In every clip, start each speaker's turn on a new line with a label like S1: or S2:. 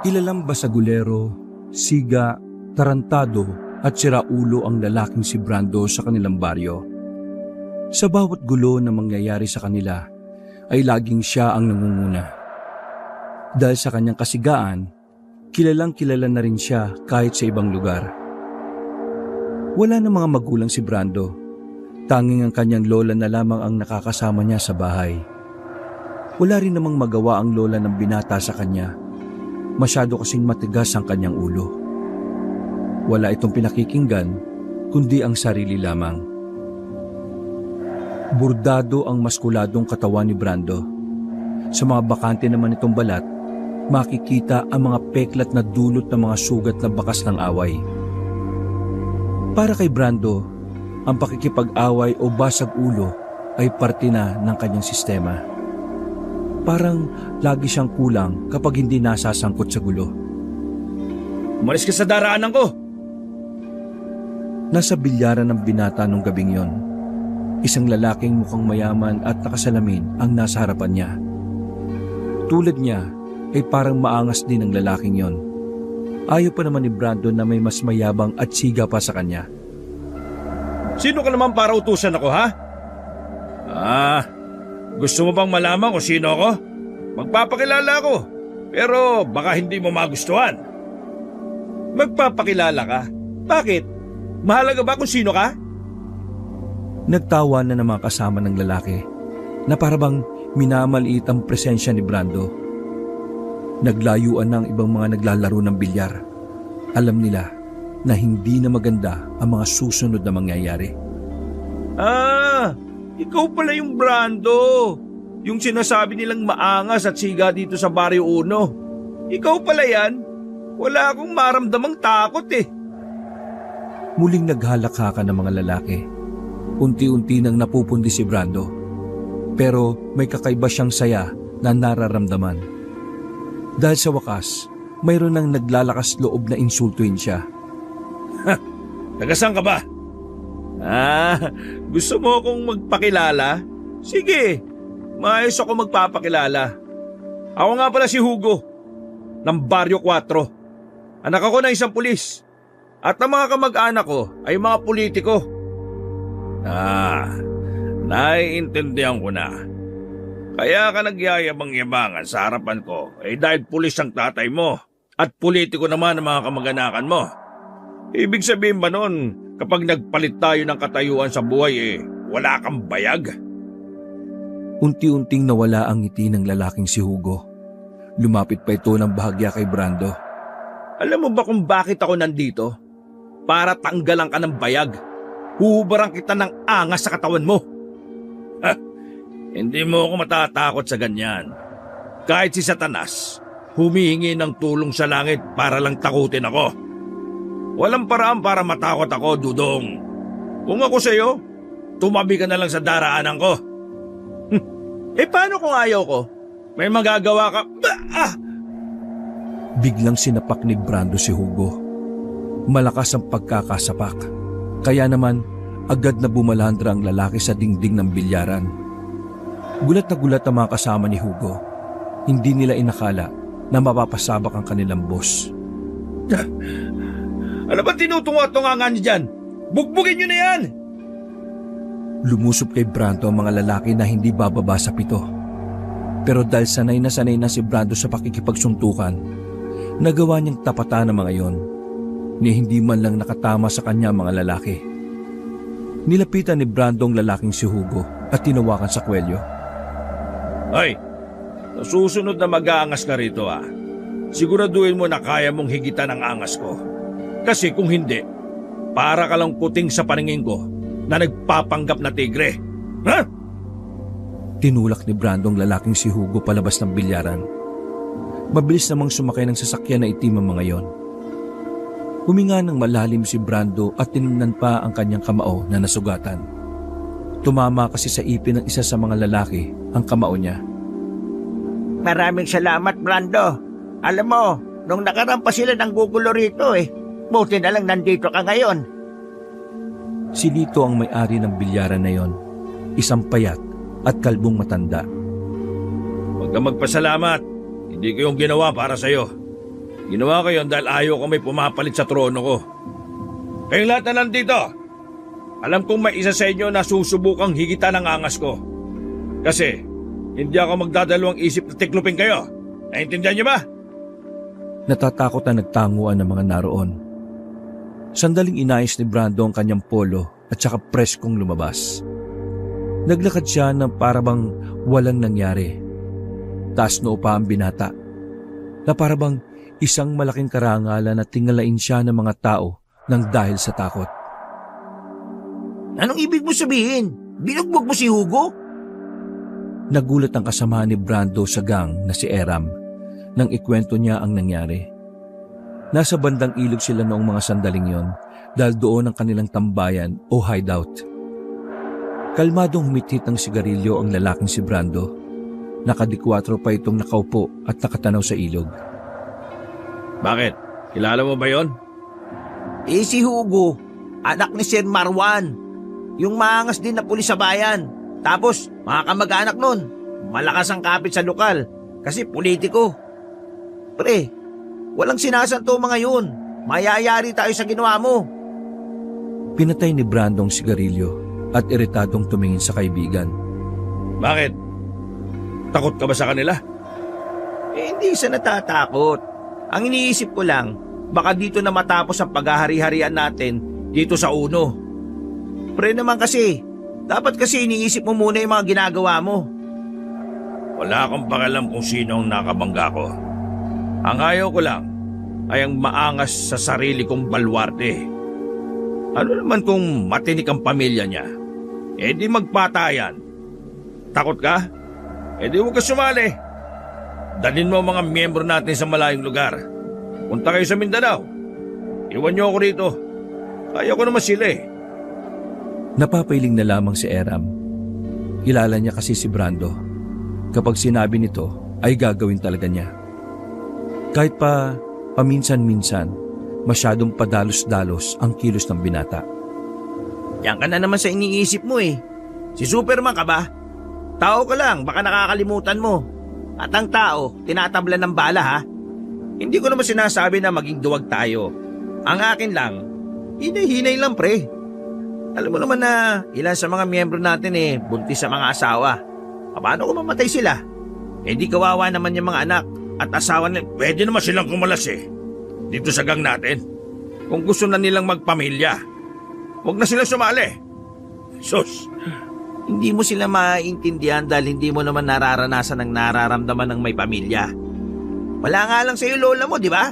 S1: Kilalang basagulero, siga, tarantado at siraulo ang lalaking si Brando sa kanilang baryo. Sa bawat gulo na mangyayari sa kanila ay laging siya ang nangunguna. Dahil sa kanyang kasigaan, kilalang kilala na rin siya kahit sa ibang lugar. Wala na mga magulang si Brando, tanging ang kanyang lola na lamang ang nakakasama niya sa bahay. Wala rin namang magawa ang lola ng binata sa kanya. Masyado kasing matigas ang kanyang ulo. Wala itong pinakikinggan, kundi ang sarili lamang. Burdado ang maskuladong katawan ni Brando. Sa mga bakante naman itong balat, makikita ang mga peklat na dulot ng mga sugat na bakas ng away. Para kay Brando, ang pakikipag-away o basag ulo ay parte na ng kanyang sistema. Parang lagi siyang kulang kapag hindi nasasangkot sa gulo.
S2: Umalis ka sa daraanan ko!
S1: Nasa bilyaran ng binata nung gabing yon. Isang lalaking mukhang mayaman at nakasalamin ang nasa harapan niya. Tulad niya ay parang maangas din ang lalaking yon. Ayaw pa naman ni Brando na may mas mayabang at siga pa sa kanya.
S2: Sino ka naman para utusan ako, ha? Gusto mo bang malaman kung sino ako? Magpapakilala ako, pero baka hindi mo magustuhan. Magpapakilala ka? Bakit? Mahalaga ba kung sino ka?
S1: Nagtawa na ng mga kasama ng lalaki na parabang minamaliit ang presensya ni Brando. Naglayuan ng ibang mga naglalaro ng bilyar. Alam nila na hindi na maganda ang mga susunod na mangyayari.
S2: Ikaw pala yung Brando. Yung sinasabi nilang maangas at siga dito sa Baryo Uno. Ikaw pala yan. Wala akong maramdamang takot eh.
S1: Muling naghalakhakan ng mga lalaki. Unti-unti nang napupundi si Brando. Pero may kakaiba siyang saya na nararamdaman. Dahil sa wakas, mayroon nang naglalakas loob na insultuin siya.
S2: Tagasang ka ba? Gusto mo akong magpakilala? Sige, maayos ako magpapakilala. Ako nga pala si Hugo, ng Baryo 4. Anak ako ng isang pulis. At ang mga kamag-anak ko ay mga politiko. Naiintindihan ko na. Kaya ka nagyayabang-yabangan sa harapan ko dahil pulis ang tatay mo at politiko naman ang mga kamag-anakan mo. Ibig sabihin ba nun, kapag nagpalit tayo ng katayuan sa buhay wala kang bayag?
S1: Unti-unting nawala ang ngiti ng lalaking si Hugo. Lumapit pa ito ng bahagya kay Brando.
S2: Alam mo ba kung bakit ako nandito? Para tanggalan ka ng bayag. Huhubaran kita ng angas sa katawan mo. Hindi mo ako matatakot sa ganyan. Kahit si Satanas, humihingi ng tulong sa langit para lang takutin ako. Walang paraan para matakot ako, Dudong. Kung ako sa'yo, tumabi ka na lang sa daraanan ko. Paano kung ayaw ko? May magagawa ka?
S1: Biglang sinapak ni Brando si Hugo. Malakas ang pagkakasapak. Kaya naman, agad na bumalandra ang lalaki sa dingding ng bilyaran. Gulat na gulat ang mga kasama ni Hugo. Hindi nila inakala na mapapasabak ang kanilang boss.
S2: Ano ba tinutunga-tunga niyo dyan? Bugbugin niyo na yan!
S1: Lumusob kay Brando ang mga lalaki na hindi bababa sa 7. Pero dahil sanay na si Brando sa pakikipagsuntukan, nagawa niyang tapatan ang mga iyon, ni hindi man lang nakatama sa kanya ang mga lalaki. Nilapitan ni Brando ang lalaking si Hugo at tinawakan sa kwelyo.
S2: Ay, nasusunod na mag-aangas ka rito Siguraduhin mo na kaya mong higitan ang angas ko. Kasi kung hindi, para ka lang puting sa paningin ko na nagpapanggap na tigre. Ha?
S1: Tinulak ni Brando ang lalaking si Hugo palabas ng bilyaran. Mabilis namang sumakay ng sasakyan na itim ang mga yon. Huminga ng malalim si Brando at tinignan pa ang kanyang kamao na nasugatan. Tumama kasi sa ipin ng isa sa mga lalaki ang kamao niya.
S3: Maraming salamat, Brando. Alam mo, nung nakaraan pa sila ng gugulo rito buti na lang nandito ka ngayon.
S1: Si Lito ang may-ari ng bilyaran na yon, isang payat at kalbong matanda.
S2: Huwag kang magpasalamat. Hindi ko yung ginawa para sa'yo. Ginawa ko yun dahil ayaw ko may pumapalit sa trono ko. Kayong lahat na nandito, alam kong may isa sa inyo na susubukang higitan ang angas ko. Kasi hindi ako magdadalawang isip na tiklupin kayo. Naintindihan niyo ba?
S1: Natatakot na nagtanguan ng mga naroon. Sandaling inayos ni Brando ang kanyang polo at saka preskong lumabas. Naglakad siya ng parabang walang nangyari. Taas noo pa ang binata, na parabang isang malaking karangalan na tingalain siya ng mga tao nang dahil sa takot.
S3: Anong ibig mo sabihin? Binugbog mo si Hugo?
S1: Nagulat ang kasama ni Brando sa gang na si Eram nang ikwento niya ang nangyari. Nasa bandang ilog sila noong mga sandaling yon dahil doon ang kanilang tambayan o hideout. Kalmadong humithit ng sigarilyo ang lalaking si Brando. Nakadikwatro pa itong nakaupo at nakatanaw sa ilog.
S2: Bakit? Kilala mo ba yon?
S3: Si Hugo, anak ni Sir Marwan. Yung maangas din na pulis sa bayan. Tapos, mga kamag-anak nun, malakas ang kapit sa lokal kasi politiko. Pre, walang sinasanto mga yun. Mayayari tayo sa ginawa mo.
S1: Pinatay ni Brando ang sigarilyo at iritadong tumingin sa kaibigan.
S2: Bakit? Takot ka ba sa kanila?
S3: Hindi sa natatakot. Ang iniisip ko lang, baka dito na matapos ang paghahari-harian natin dito sa Uno. Pre naman kasi, dapat kasi iniisip mo muna yung mga ginagawa mo.
S2: Wala akong pakialam kung sino ang nakabangga ko. Ang ayaw ko lang ay ang maangas sa sarili kong balwarte. Ano naman kung matinik ang pamilya niya? Di magpatayan. Takot ka? Di huwag ka sumali. Dalhin mo ang mga miyembro natin sa malayong lugar. Punta kayo sa Mindanao. Iwan niyo ako rito. Ayaw ko naman sila
S1: Napapailing na lamang si Eram. Kilala niya kasi si Brando. Kapag sinabi nito, ay gagawin talaga niya. Kahit pa paminsan-minsan, masyadong padalos-dalos ang kilos ng binata.
S3: Yan ka na naman sa iniisip mo Si Superman ka ba? Tao ka lang, baka nakakalimutan mo. At ang tao, tinatabla ng bala ha? Hindi ko naman sinasabi na maging duwag tayo. Ang akin lang, hinay-hinay lang pre. Alam mo naman na ilan sa mga miyembro natin buntis sa mga asawa. Paano kung mamatay sila? Di kawawa naman yung mga anak at asawa nila.
S2: Pwede naman silang kumalas dito sa gang natin. Kung gusto na nilang magpamilya, huwag na silang sumali. Sus!
S3: Hindi mo sila maintindihan dahil hindi mo naman nararanasan ang nararamdaman ng may pamilya. Wala nga lang sa'yo lola mo, di ba?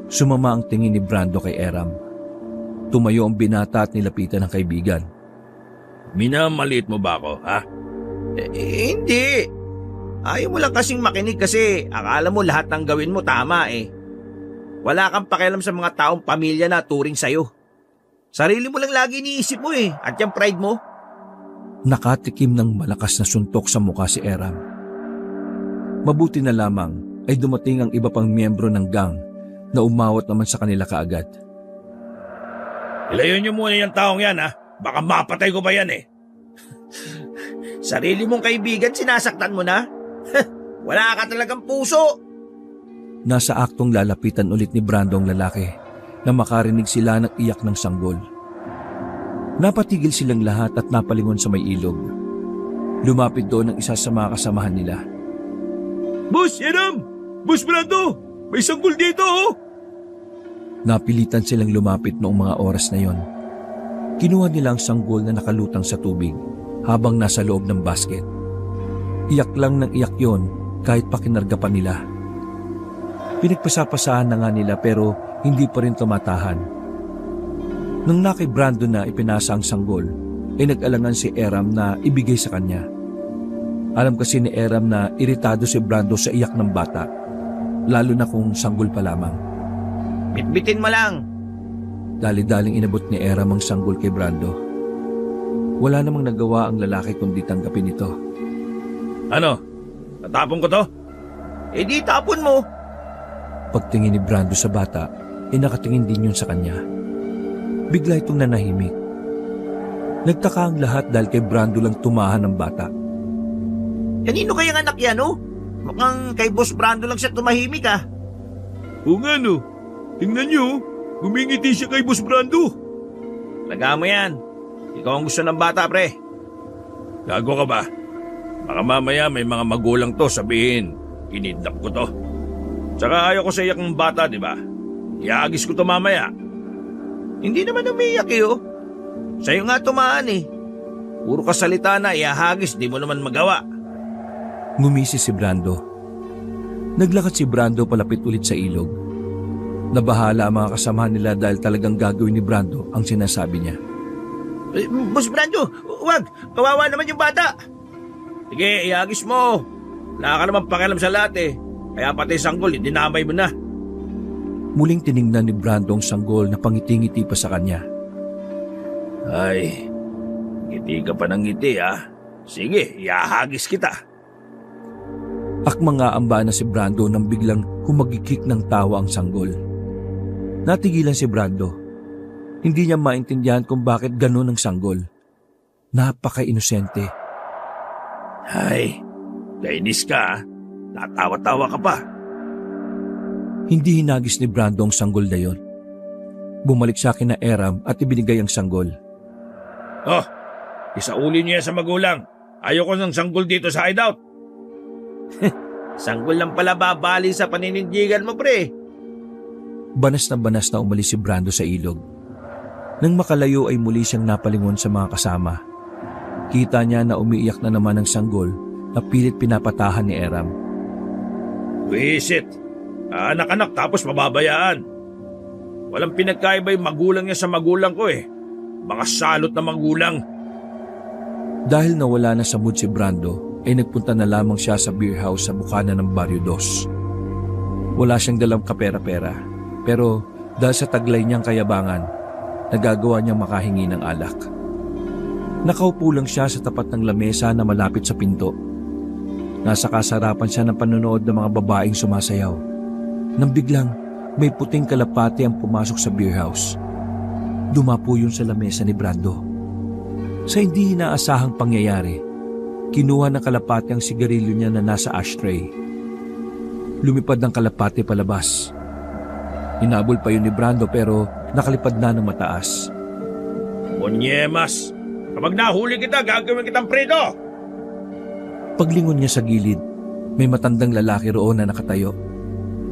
S1: Sumama ang tingin ni Brando kay Eram. Tumayo ang binata at nilapitan ng kaibigan.
S2: Minamaliit mo ba ako, ha?
S3: Hindi. Ayaw mo lang kasing makinig kasi akala mo lahat ng gawin mo tama Wala kang pakialam sa mga taong pamilya na turing sa'yo. Sarili mo lang lagi iniisip mo at yung pride mo.
S1: Nakatikim ng malakas na suntok sa mukha si Eram. Mabuti na lamang ay dumating ang iba pang miyembro ng gang na umawat naman sa kanila kaagad.
S2: Ilayo niyo muna yung taong yan, ha? Baka mapatay ko ba yan
S3: Sarili mong kaibigan sinasaktan mo na? Wala ka talagang puso.
S1: Nasa aktong lalapitan ulit ni Brando ang lalaki na makarinig sila ng iyak ng sanggol. Napatigil silang lahat at napalingon sa may ilog. Lumapit doon ang isa sa mga kasamahan nila.
S2: Boss, Eram! Boss Brando! May sanggol dito,
S1: Napilitan silang lumapit noong mga oras na yon. Kinuha nila ang sanggol na nakalutang sa tubig habang nasa loob ng basket. Iyak lang ng iyak yon kahit pakinarga pa nila. Pinagpasapasahan na nga nila pero hindi pa rin tumatahan. Nung nakay Brando na ipinasa ang sanggol, ay nag-alangan si Eram na ibigay sa kanya. Alam kasi ni Eram na iritado si Brando sa iyak ng bata, lalo na kung sanggol pa lamang.
S3: Bitbitin mo lang.
S1: Dali-daling inabot ni Eram ang sanggol kay Brando. Wala namang nagawa ang lalaki kundi tanggapin ito.
S2: Ano? Natapon ko to?
S3: Di tapon mo.
S1: Pagtingin ni Brando sa bata, nakatingin din yun sa kanya. Bigla itong nanahimik. Nagtaka ang lahat dahil kay Brando lang tumahan ng bata.
S3: Kanino kayang anak yan, Mukhang kay Boss Brando lang siya tumahimik,
S2: Oo nga no. Tingnan niyo, gumingiti siya kay Boss Brando.
S3: Laga mo yan. Ikaw ang gusto ng bata, pre.
S2: Gago ka ba? Baka mamaya may mga magulang to sabihin, kinidnap ko to. Tsaka ayaw ko sa iyak ng bata, di ba? Iagis ko to mamaya.
S3: Hindi naman umiyak oh. Sa'yo nga tumaan eh. Puro kasalita na, iahagis, di mo naman magawa.
S1: Ngumisi si Brando. Naglakad si Brando palapit ulit sa ilog. Nabahala ang mga kasamahan nila dahil talagang gagawin ni Brando ang sinasabi niya.
S3: Boss Brando, wag! Kawawa naman yung bata! Sige, iagis mo. Wala ka naman pakialam sa lahat eh. Kaya pati sanggol, dinamay mo na.
S1: Muling tiningnan ni Brando ang sanggol na pangiti-ngiti pa sa kanya.
S2: Ay, ngiti ka pa ng ngiti ha. Sige, iahagis kita.
S1: Akmang aamba na si Brando nang biglang humagikik ng tawa ang sanggol. Natigilan si Brando. Hindi niya maintindihan kung bakit ganun ang sanggol. Napaka-inosente.
S2: Ay, kainis ka ha. Tatawa-tawa ka pa.
S1: Hindi hinagis ni Brando ang sanggol na yon. Bumalik sa akin na Eram at ibinigay ang sanggol.
S2: Oh, isauli niyo yan sa magulang. Ayoko ng sanggol dito sa hideout.
S3: Sanggol lang pala babali sa paninindigan mo, pre.
S1: Banas na umalis si Brando sa ilog. Nang makalayo ay muli siyang napalingon sa mga kasama. Kita niya na umiiyak na naman ang sanggol na pilit pinapatahan ni Eram.
S2: Wisit. Anak-anak tapos mababayaan. Walang pinagkaiba yung magulang niya sa magulang ko eh. Mga salot na magulang.
S1: Dahil nawala na sa mood si Brando, ay nagpunta na lamang siya sa beer house sa bukana ng Barrio Dos. Wala siyang dalang kapera-pera, pero dahil sa taglay niyang kayabangan, nagagawa niyang makahingi ng alak. Nakaupo lang siya sa tapat ng lamesa na malapit sa pinto. Nasa kasarapan siya ng panonood ng mga babaeng sumasayaw. Nang biglang may puting kalapati ang pumasok sa beer house. Dumapo yun sa lamesa ni Brando. Sa hindi inaasahang pangyayari, kinuha ng kalapati ang sigarilyo niya na nasa ashtray. Lumipad ng kalapati palabas. Hinabol pa yun ni Brando pero nakalipad na ng mataas.
S2: Monyemas, kapag nahuli kita, gagawin kitang predo!
S1: Paglingon niya sa gilid, may matandang lalaki roon na nakatayo.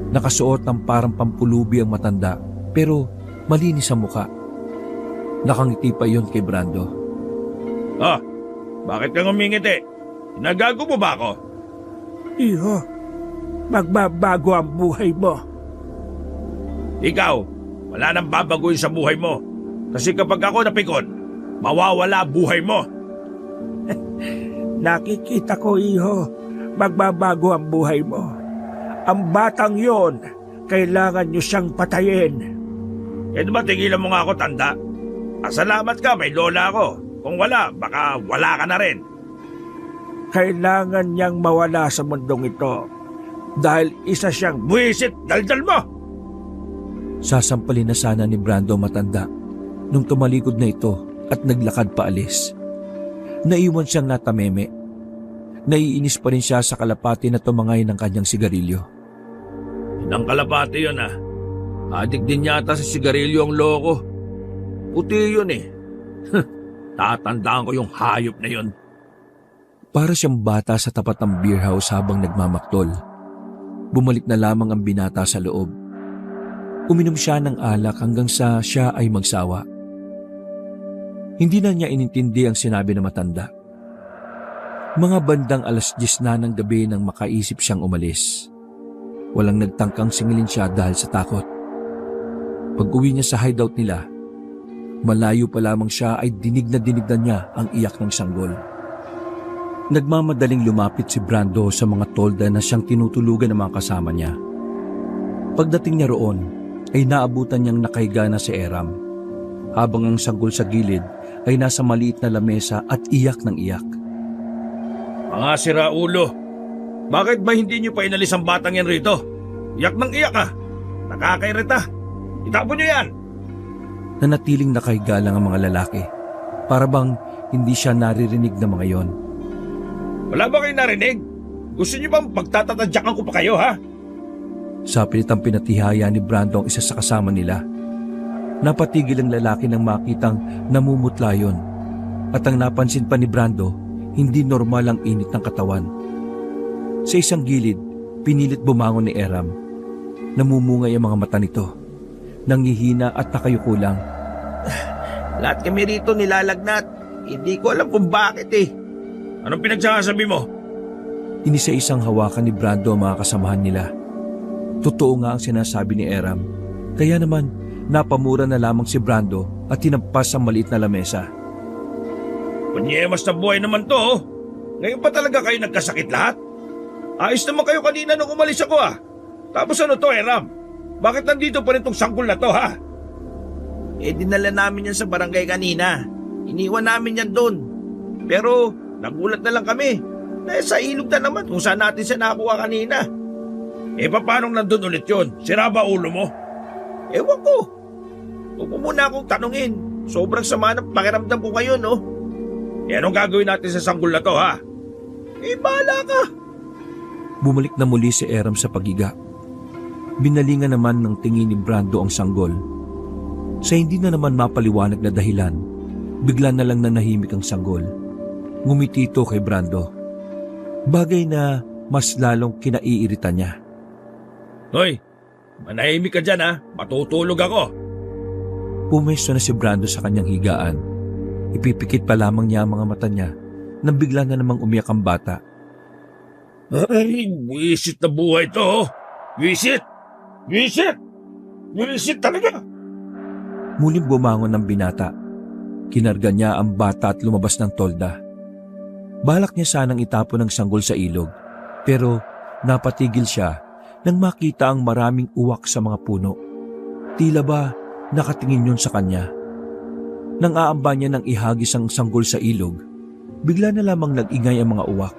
S1: Nakasuot ng parang pampulubi ang matanda pero malinis ang muka. Nakangiti pa yon kay Brando.
S2: Ah, bakit ka ngumingiti? Nagago mo ba ako?
S4: Iho, magbabago ang buhay mo.
S2: Ikaw, wala nang babaguhin sa buhay mo. Kasi kapag ako napikon, mawawala buhay mo.
S4: Nakikita ko, iho, magbabago ang buhay mo. Ang batang yon, kailangan niyo siyang patayin.
S2: Eh ba tigilan mo nga ako, tanda? Salamat ka, may lola ako. Kung wala, baka wala ka na rin.
S4: Kailangan niyang mawala sa mundong ito dahil isa siyang
S2: Buwisit, daldal mo!
S1: Sasampalin na sana ni Brando matanda nung tumalikod na ito at naglakad paalis. Naiwan siyang natameme. Naiinis pa rin siya sa kalapati na tumangay ng kanyang sigarilyo.
S2: Inang kalapati yun ah. Adik din yata sa sigarilyo ang loko. Puti yun eh. Tatandaan ko yung hayop na yun.
S1: Para siyang bata sa tapat ng beer house habang nagmamaktol. Bumalik na lamang ang binata sa loob. Uminom siya ng alak hanggang sa siya ay magsawa. Hindi na niya inintindi ang sinabi ng matanda. Mga bandang 10:00 na ng gabi nang makaisip siyang umalis. Walang nagtangkang singilin siya dahil sa takot. Pag-uwi niya sa hideout nila, malayo pa lamang siya ay dinig na niya ang iyak ng sanggol. Nagmamadaling lumapit si Brando sa mga tolda na siyang tinutulugan ng mga kasama niya. Pagdating niya roon, ay naabutan niyang nakahiga na si Eram, habang ang sanggol sa gilid ay nasa maliit na lamesa at iyak ng iyak.
S2: Mga siraulo, bakit ba hindi niyo pa inalis ang batang yan rito? Iyak ng iyak ah. Nakakairita. Itapon niyo yan.
S1: Nanatiling nakahiga lang ang mga lalaki, para bang hindi siya naririnig ng mga yon.
S2: Wala ba kayo narinig? Gusto niyo bang pagtatatadyakan ko pa kayo ha?
S1: Sa pilitang pinatihaya ni Brando ang isa sa kasama nila. Napatigil ang lalaki nang makitang namumutla yun. At ang napansin pa ni Brando, hindi normal ang init ng katawan. Sa isang gilid, pinilit bumangon ni Eram. Namumungay ang mga mata nito. Nangihina at nakayuko lang.
S3: Lahat kami rito nilalagnat. Hindi ko alam kung bakit eh.
S2: Anong pinagsasabi mo?
S1: Inisa-isang hawakan ni Brando ang mga kasamahan nila. Totoo nga ang sinasabi ni Eram. Kaya naman, napamura na lamang si Brando at tinampas ang maliit na lamesa.
S2: Panyemas na buhay naman to. Oh. Ngayon pa talaga kayo nagkasakit lahat? Ayos naman kayo kanina nung umalis ako ah. Tapos ano to, Eram? Bakit nandito pa rin tong sanggol na to, ha?
S3: Eh dinala namin yan sa barangay kanina. Iniwan namin yan doon. Pero nagulat na lang kami. Dahil sa ilog na naman kung saan natin siya nakuha kanina.
S2: Eh paano nandun ulit yun? Sira ba ulo mo?
S3: Ewan ko. Huwag mo muna akong tanungin. Sobrang sama ng pakiramdam ko ngayon, no?
S2: Eh anong gagawin natin sa sanggol na to, ha?
S3: Eh bahala ka.
S1: Bumalik na muli si Eram sa pagiga. Binalingan naman ng tingin ni Brando ang sanggol. Sa hindi na naman mapaliwanag na dahilan, bigla na lang nanahimik ang sanggol. Ngumiti ito kay Brando. Bagay na mas lalong kinaiirita niya.
S2: Hoy, manahimik ka dyan, ha? Matutulog ako.
S1: Pumesto na si Brando sa kanyang higaan. Ipipikit pa lamang niya ang mga mata niya nang bigla na namang umiyak ang bata.
S2: Ay, wisit na buhay to, oh. Wisit! Wisit! Wisit talaga!
S1: Muling bumangon ng binata. Kinarga niya ang bata at lumabas ng tolda. Balak niya sanang itapon ang sanggol sa ilog, pero napatigil siya nang makita ang maraming uwak sa mga puno. Tila ba nakatingin yun sa kanya? Nang aamba niya ng ihagis ang sanggol sa ilog, bigla na lamang nag-ingay ang mga uwak.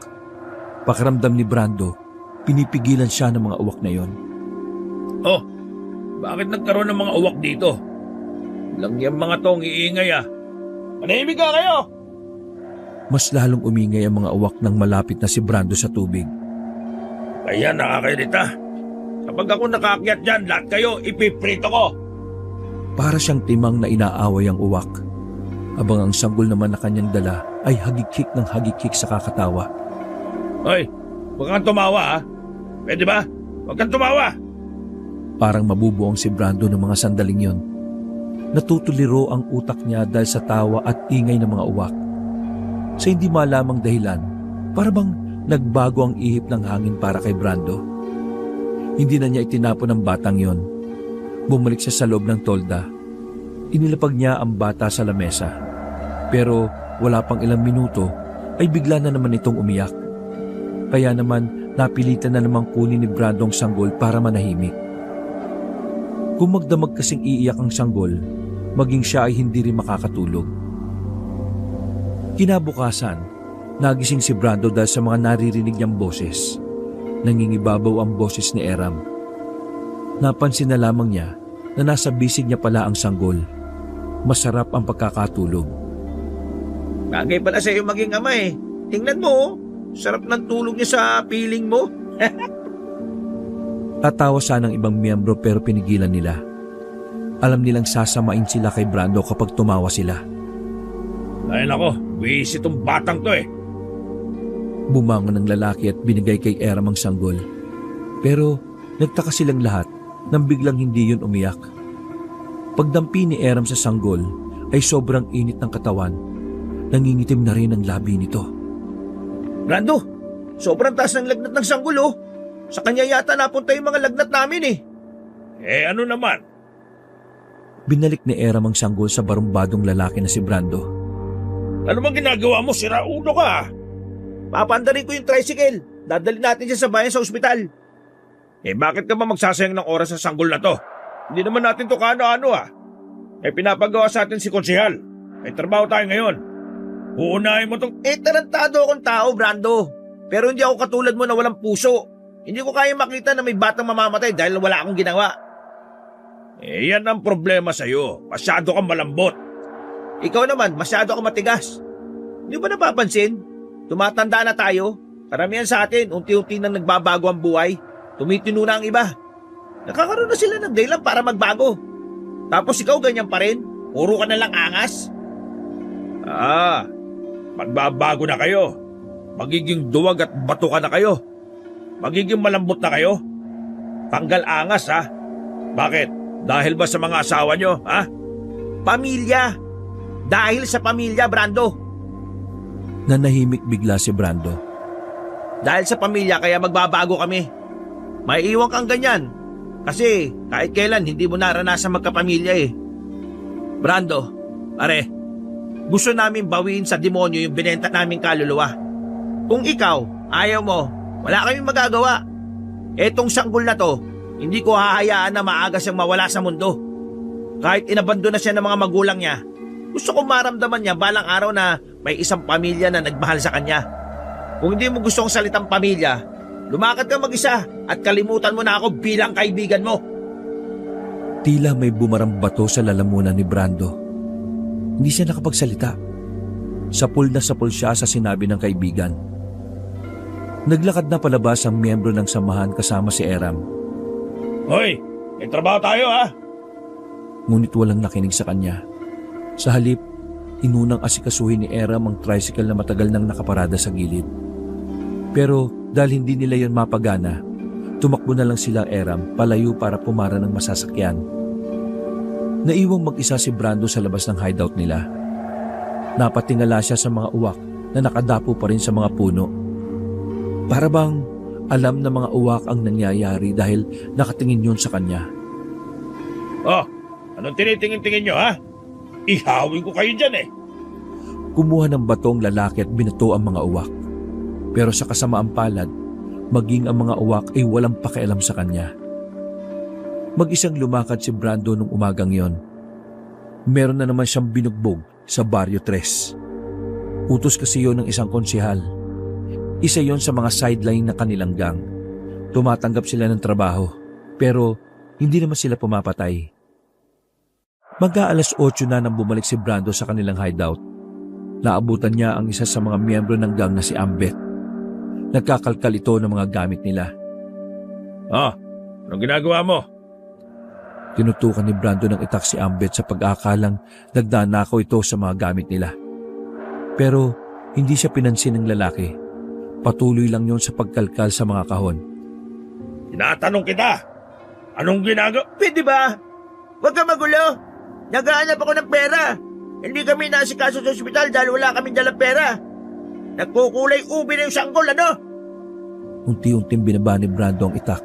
S1: Pakiramdam ni Brando, pinipigilan siya ng mga uwak na yon.
S2: Oh, bakit nagkaroon ng mga uwak dito? Lang yung mga tong iingay, ah. Manahimik ka kayo!
S1: Mas lalong umingay ang mga uwak nang malapit na si Brando sa tubig.
S2: Kaya nakakairita. Kapag ako nakaakyat dyan, lahat kayo ipiprito ko.
S1: Para siyang timang na inaaway ang uwak. Abang ang sanggol naman na kanyang dala ay hagikik ng hagikik sa kakatawa.
S2: Hoy, huwag kang tumawa, ha? Pwede ba? Huwag kang tumawa!
S1: Parang mabubuong si Brando ng mga sandaling yon. Natutuliro ang utak niya dahil sa tawa at ingay ng mga uwak. Sa hindi malamang dahilan, parang nagbago ang ihip ng hangin para kay Brando. Hindi na niya itinapon ang batang yon. Bumalik siya sa loob ng tolda. Inilapag niya ang bata sa lamesa. Pero wala pang ilang minuto ay bigla na naman itong umiyak. Kaya naman napilitan na namang kunin ni Brando ang sanggol para manahimik. Kung magdamag kasing iiyak ang sanggol, maging siya ay hindi rin makakatulog. Kinabukasan, nagising si Brando dahil sa mga naririnig niyang boses. Nangingibabaw ang boses ni Eram. Napansin na lamang niya na nasa bisig niya pala ang sanggol. Masarap ang pagkakatulog.
S3: Bagay pala sa iyo maging ama eh. Tingnan mo, oh. Sarap ng tulog niya sa piling mo.
S1: Tatawa sana ng ibang miyembro pero pinigilan nila. Alam nilang sasamain sila kay Brando kapag tumawa sila.
S2: Ay nako, wisit itong batang to eh.
S1: Bumangon ng lalaki at binigay kay Eram ang sanggol. Pero nagtaka silang lahat nang biglang hindi yun umiyak. Pagdampi ni Eram sa sanggol ay sobrang init ng katawan. Nangingitim na rin ang labi nito.
S3: Brando, sobrang taas ng lagnat ng sanggol, oh. Sa kanya yata napunta yung mga lagnat namin eh.
S2: Eh ano naman?
S1: Binalik ni Eram ang sanggol sa barumbadong lalaki na si Brando.
S2: Ano bang ginagawa mo? Sira ulo ka, ha?
S3: Papandarin ko yung tricycle. Dadalhin natin siya sa bayan sa ospital.
S2: Eh bakit ka ba magsasayang ng oras sa sanggol na to? Hindi naman natin to kaano-ano, ha? Eh pinapagawa sa atin si konsehal. May trabaho tayo ngayon. Uunahin mo tong...
S3: Eh tarantado akong tao, Brando. Pero hindi ako katulad mo na walang puso. Hindi ko kaya makita na may batang mamamatay dahil wala akong ginawa.
S2: Eh yan ang problema sa'yo. Masyado kang malambot.
S3: Ikaw naman, masyado akong matigas. Hindi ba napapansin? Tumatanda na tayo. Karamihan sa atin, unti-unti nang nagbabago ang buhay. Tumitino na ang iba. Nakakaroon na sila ng dahilan para magbago. Tapos ikaw ganyan pa rin? Puro ka na lang angas?
S2: Magbabago na kayo. Magiging duwag at batuka na kayo. Magiging malambot na kayo. Tanggal angas, ha? Bakit? Dahil ba sa mga asawa nyo, ha?
S3: Pamilya. Dahil sa pamilya, Brando.
S1: Nanahimik bigla si Brando.
S3: Dahil sa pamilya kaya magbabago kami. May iwan kang ganyan. Kasi kahit kailan hindi mo naranasan magkapamilya eh. Brando, pare, gusto namin bawiin sa demonyo yung binenta naming kaluluwa. Kung ikaw, ayaw mo, wala kaming magagawa. Etong sanggol na to, hindi ko hahayaan na maaga siyang mawala sa mundo. Kahit inabando na siya ng mga magulang niya, gusto ko maramdaman niya balang araw na may isang pamilya na nagmahal sa kanya. Kung hindi mo gustong salitang pamilya, lumakad ka mag-isa at kalimutan mo na ako bilang kaibigan mo.
S1: Tila may bumarang bato sa lalamunan ni Brando. Hindi siya nakapagsalita. Sapul na sapul siya sa sinabi ng kaibigan. Naglakad na palabas ang miyembro ng samahan kasama si Eram.
S2: Hoy, may trabaho tayo, ha?
S1: Ngunit walang nakinig sa kanya. Sa halip, inunang asikasuhin ni Eram ang tricycle na matagal nang nakaparada sa gilid. Pero dahil hindi nila yon mapagana, tumakbo na lang sila Eram palayo para pumara ng masasakyan. Naiwang mag-isa si Brando sa labas ng hideout nila. Napatingala siya sa mga uwak na nakadapo pa rin sa mga puno. Para bang alam na mga uwak ang nangyayari dahil nakatingin yun sa kanya.
S2: Oh, anong tinitingin-tingin nyo, ha? Ihawin ko kayo dyan, eh.
S1: Kumuha ng batong lalaki at binato ang mga uwak. Pero sa kasamaang palad, maging ang mga uwak ay walang pakialam sa kanya. Mag-isang lumakad si Brando nung umagang yon. Meron na naman siyang binugbog sa Barrio 3. Utos kasi yon ng isang konsehal. Isa yon sa mga sideline na kanilang gang. Tumatanggap sila ng trabaho, pero hindi naman sila pumapatay. Mag-aalas 8 na nang bumalik si Brando sa kanilang hideout. Naabutan niya ang isa sa mga miyembro ng gang na si Ambet. Nagkakalkal ito ng mga gamit nila.
S2: Anong ginagawa mo?
S1: Tinutukan ni Brando ng itak si Ambet sa pag-aakalang nagdanakaw ito sa mga gamit nila. Pero hindi siya pinansin ng lalaki. Patuloy lang yon sa pagkalkal sa mga kahon.
S2: Tinatanong kita, anong ginagawa?
S3: Pwede ba? Huwag ka magulo. Naghahanap ako ng pera. Hindi kami nasikaso sa ospital dahil wala kaming dalang pera. Nagkukulay ubi na yung sanggol, ano?
S1: Unti-unting binaba ni Brando ang itak.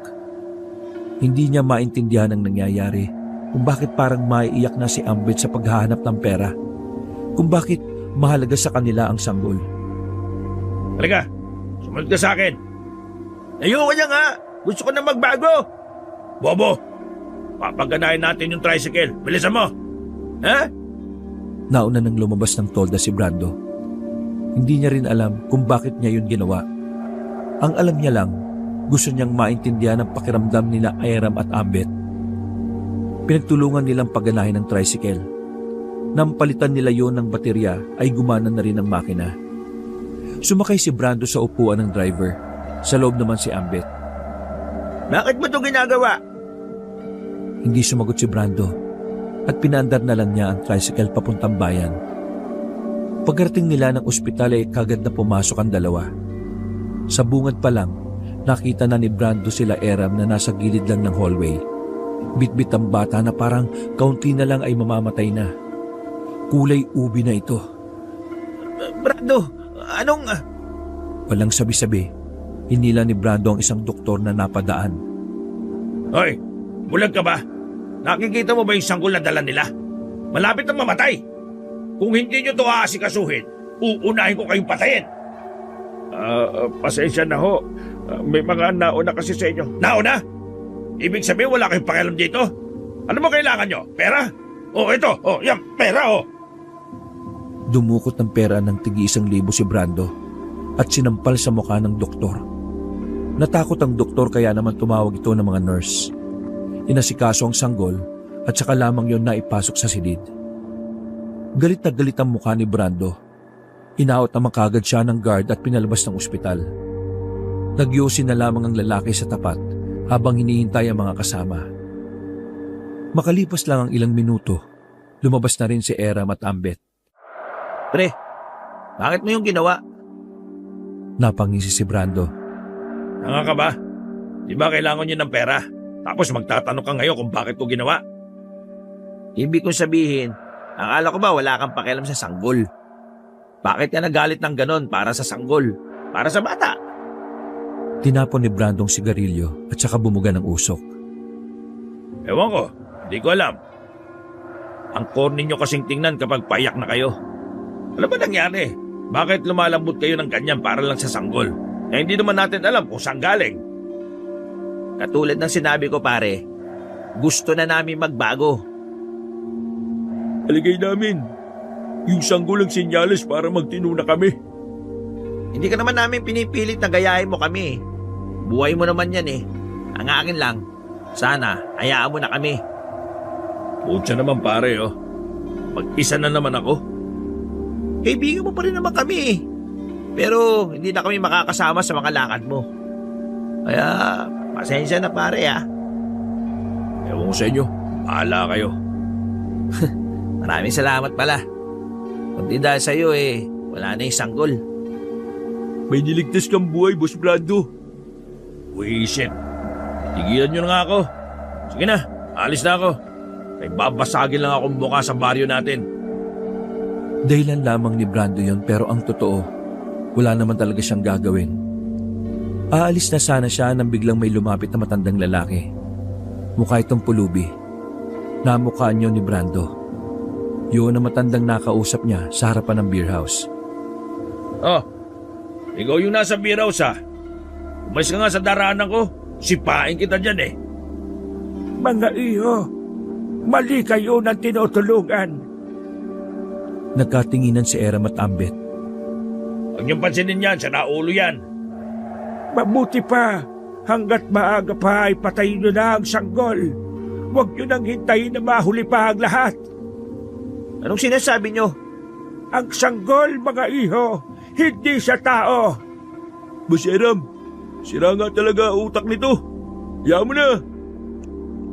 S1: Hindi niya maintindihan ang nangyayari kung bakit parang maiiyak na si Ambet sa paghahanap ng pera. Kung bakit mahalaga sa kanila ang sanggol.
S2: Halika, sumunod ka sa akin.
S3: Ayoko niya nga. Gusto ko na magbago.
S2: Bobo, papaganahin natin yung tricycle. Bilisan mo.
S3: Ha?
S1: Nauna nang lumabas ng tolda si Brando. Hindi niya rin alam kung bakit niya yun ginawa. Ang alam niya lang, gusto niyang maintindihan ang pakiramdam nila Eram at Ambet. Pinagtulungan nilang pagganahin ng tricycle. Nang palitan nila yon ng baterya ay gumana na rin ang makina. Sumakay si Brando sa upuan ng driver. Sa loob naman si Ambet.
S3: Bakit mo ito ginagawa?
S1: Hindi sumagot si Brando at pinaandar na lang niya ang tricycle papuntang bayan. Pagdating nila ng ospital ay kagad na pumasok ang dalawa. Sa bungad pa lang, nakita na ni Brando sila Eram na nasa gilid lang ng hallway. Bitbit ang bata na parang kaunti na lang ay mamamatay na. Kulay ubi na ito.
S3: Brando, anong...
S1: Walang sabi-sabi, hinila ni Brando ang isang doktor na napadaan.
S2: Hoy, bulag ka ba? Nakikita mo ba yung sanggol na dala nila? Malapit na mamatay. Kung hindi nyo ito aasikasuhin, uunahin ko kayong patayin. Pasensya na ho. May mga nauna kasi sa inyo. Nauna? Ibig sabihin wala kayong pakialam dito? Ano mo kailangan nyo? Pera? Ito. Yan, pera,
S1: Dumukot ng pera ng tig-1,000 si Brando at sinampal sa mukha ng doktor. Natakot ang doktor kaya naman tumawag ito ng mga nurse. Inasikaso ang sanggol at saka lamang yon na ipasok sa silid. Galit na galit ang mukha ni Brando. Inaot naman kagad siya ng guard at pinalabas ng ospital. Nagyusin na lamang ang lalaki sa tapat habang hinihintay ang mga kasama. Makalipas lang ang ilang minuto, lumabas na rin si Eram at Ambet.
S3: Pre, bakit mo yung ginawa?
S1: Napangisi si Brando.
S2: Tanga ka ba? Di ba kailangan niyo ng pera? Tapos magtatanong ka ngayon kung bakit ko ginawa?
S3: Ibig kong sabihin, akala ko ba wala kang pakialam sa sanggol? Bakit ka nagalit ng ganon para sa sanggol? Para sa bata?
S1: Tinapon ni Brando ang sigarilyo at saka bumuga ng usok.
S2: Ewan ko, di ko alam. Ang corny nyo kasing tingnan kapag payak na kayo. Ano ba nangyari? Bakit lumalambot kayo ng ganyan para lang sa sanggol? Eh hindi naman natin alam kung saan galing.
S3: Katulad ng sinabi ko pare, gusto na namin magbago.
S2: Aligay namin. Yung sanggol ang senyales para magtinuna kami.
S3: Hindi ka naman namin pinipilit na gayahin mo kami. Buhay mo naman yan eh. Ang akin lang, sana hayaan mo na kami.
S2: Putya naman pare oh. Mag-isa na naman ako.
S3: Kaibigan mo pa rin naman kami eh. Pero hindi na kami makakasama sa mga lakad mo. Kaya pasensya na pare ah.
S2: Ewan ko sa inyo. Bahala kayo.
S3: Maraming salamat pala. Kung di dahil sa'yo eh, wala na yung sanggol.
S2: May niligtas kang buhay, Boss Brando. Wisit. Tigilan nyo na nga ako. Sige na, alis na ako. May babasagin lang akong mukha sa baryo natin.
S1: Dahilan lamang ni Brando yon pero ang totoo, wala naman talaga siyang gagawin. Aalis na sana siya nang biglang may lumapit na matandang lalaki. Mukha itong pulubi. Namukha niyo ni Brando. Yun ang matandang nakausap niya sa harapan ng beer house.
S2: Oh, ikaw yung nasa beer house ha. Umalis ka nga sa daraanan ko. Sipain kita dyan eh.
S4: Mga iho, mali kayo ng tinutulungan.
S1: Nagkatinginan si Eram at Ambet.
S2: Huwag niyong pansinin yan, sa naulo yan.
S4: Mabuti pa, hanggat maaga pa ay patayin nyo na ang sanggol. Huwag nyo nang hintayin na mahuli pa ang lahat.
S3: Anong sinasabi nyo?
S4: Ang sanggol, mga iho, hindi siya tao.
S2: Boss Eram, sira nga talaga utak nito. Hayaan mo na.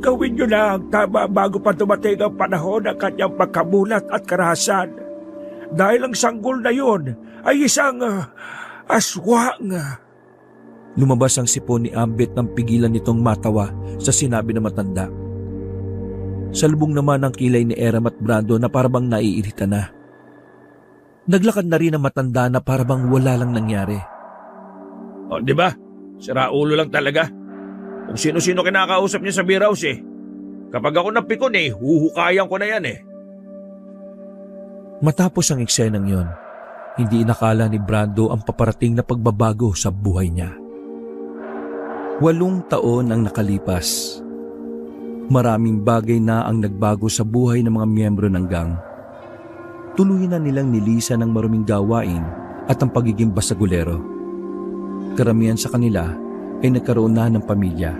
S4: Gawin nyo na ang tama bago pa dumating ang panahon ng kanyang pagkamulat at karahasan. Dahil ang sanggol na yun ay isang aswang.
S1: Lumabas ang sipon ni Ambet nang pigilan nitong matawa sa sinabi ng matanda. Salubong naman ang kilay ni Eram at Brando na parabang naiirita na. Naglakad na rin ang matanda na parabang wala lang nangyari.
S2: O, di ba? Sira ulo lang talaga. Kung sino-sino kinakausap niya sa beer house eh. Kapag ako napikon eh, huhukayan ko na yan eh.
S1: Matapos ang eksenang yon, hindi inakala ni Brando ang paparating na pagbabago sa buhay niya. 8 taon ang nakalipas. Maraming bagay na ang nagbago sa buhay ng mga miyembro ng gang. Tuluyan na nilang nilisan ang maruming gawain at ang pagiging basagulero. Karamihan sa kanila ay nagkaroon na ng pamilya.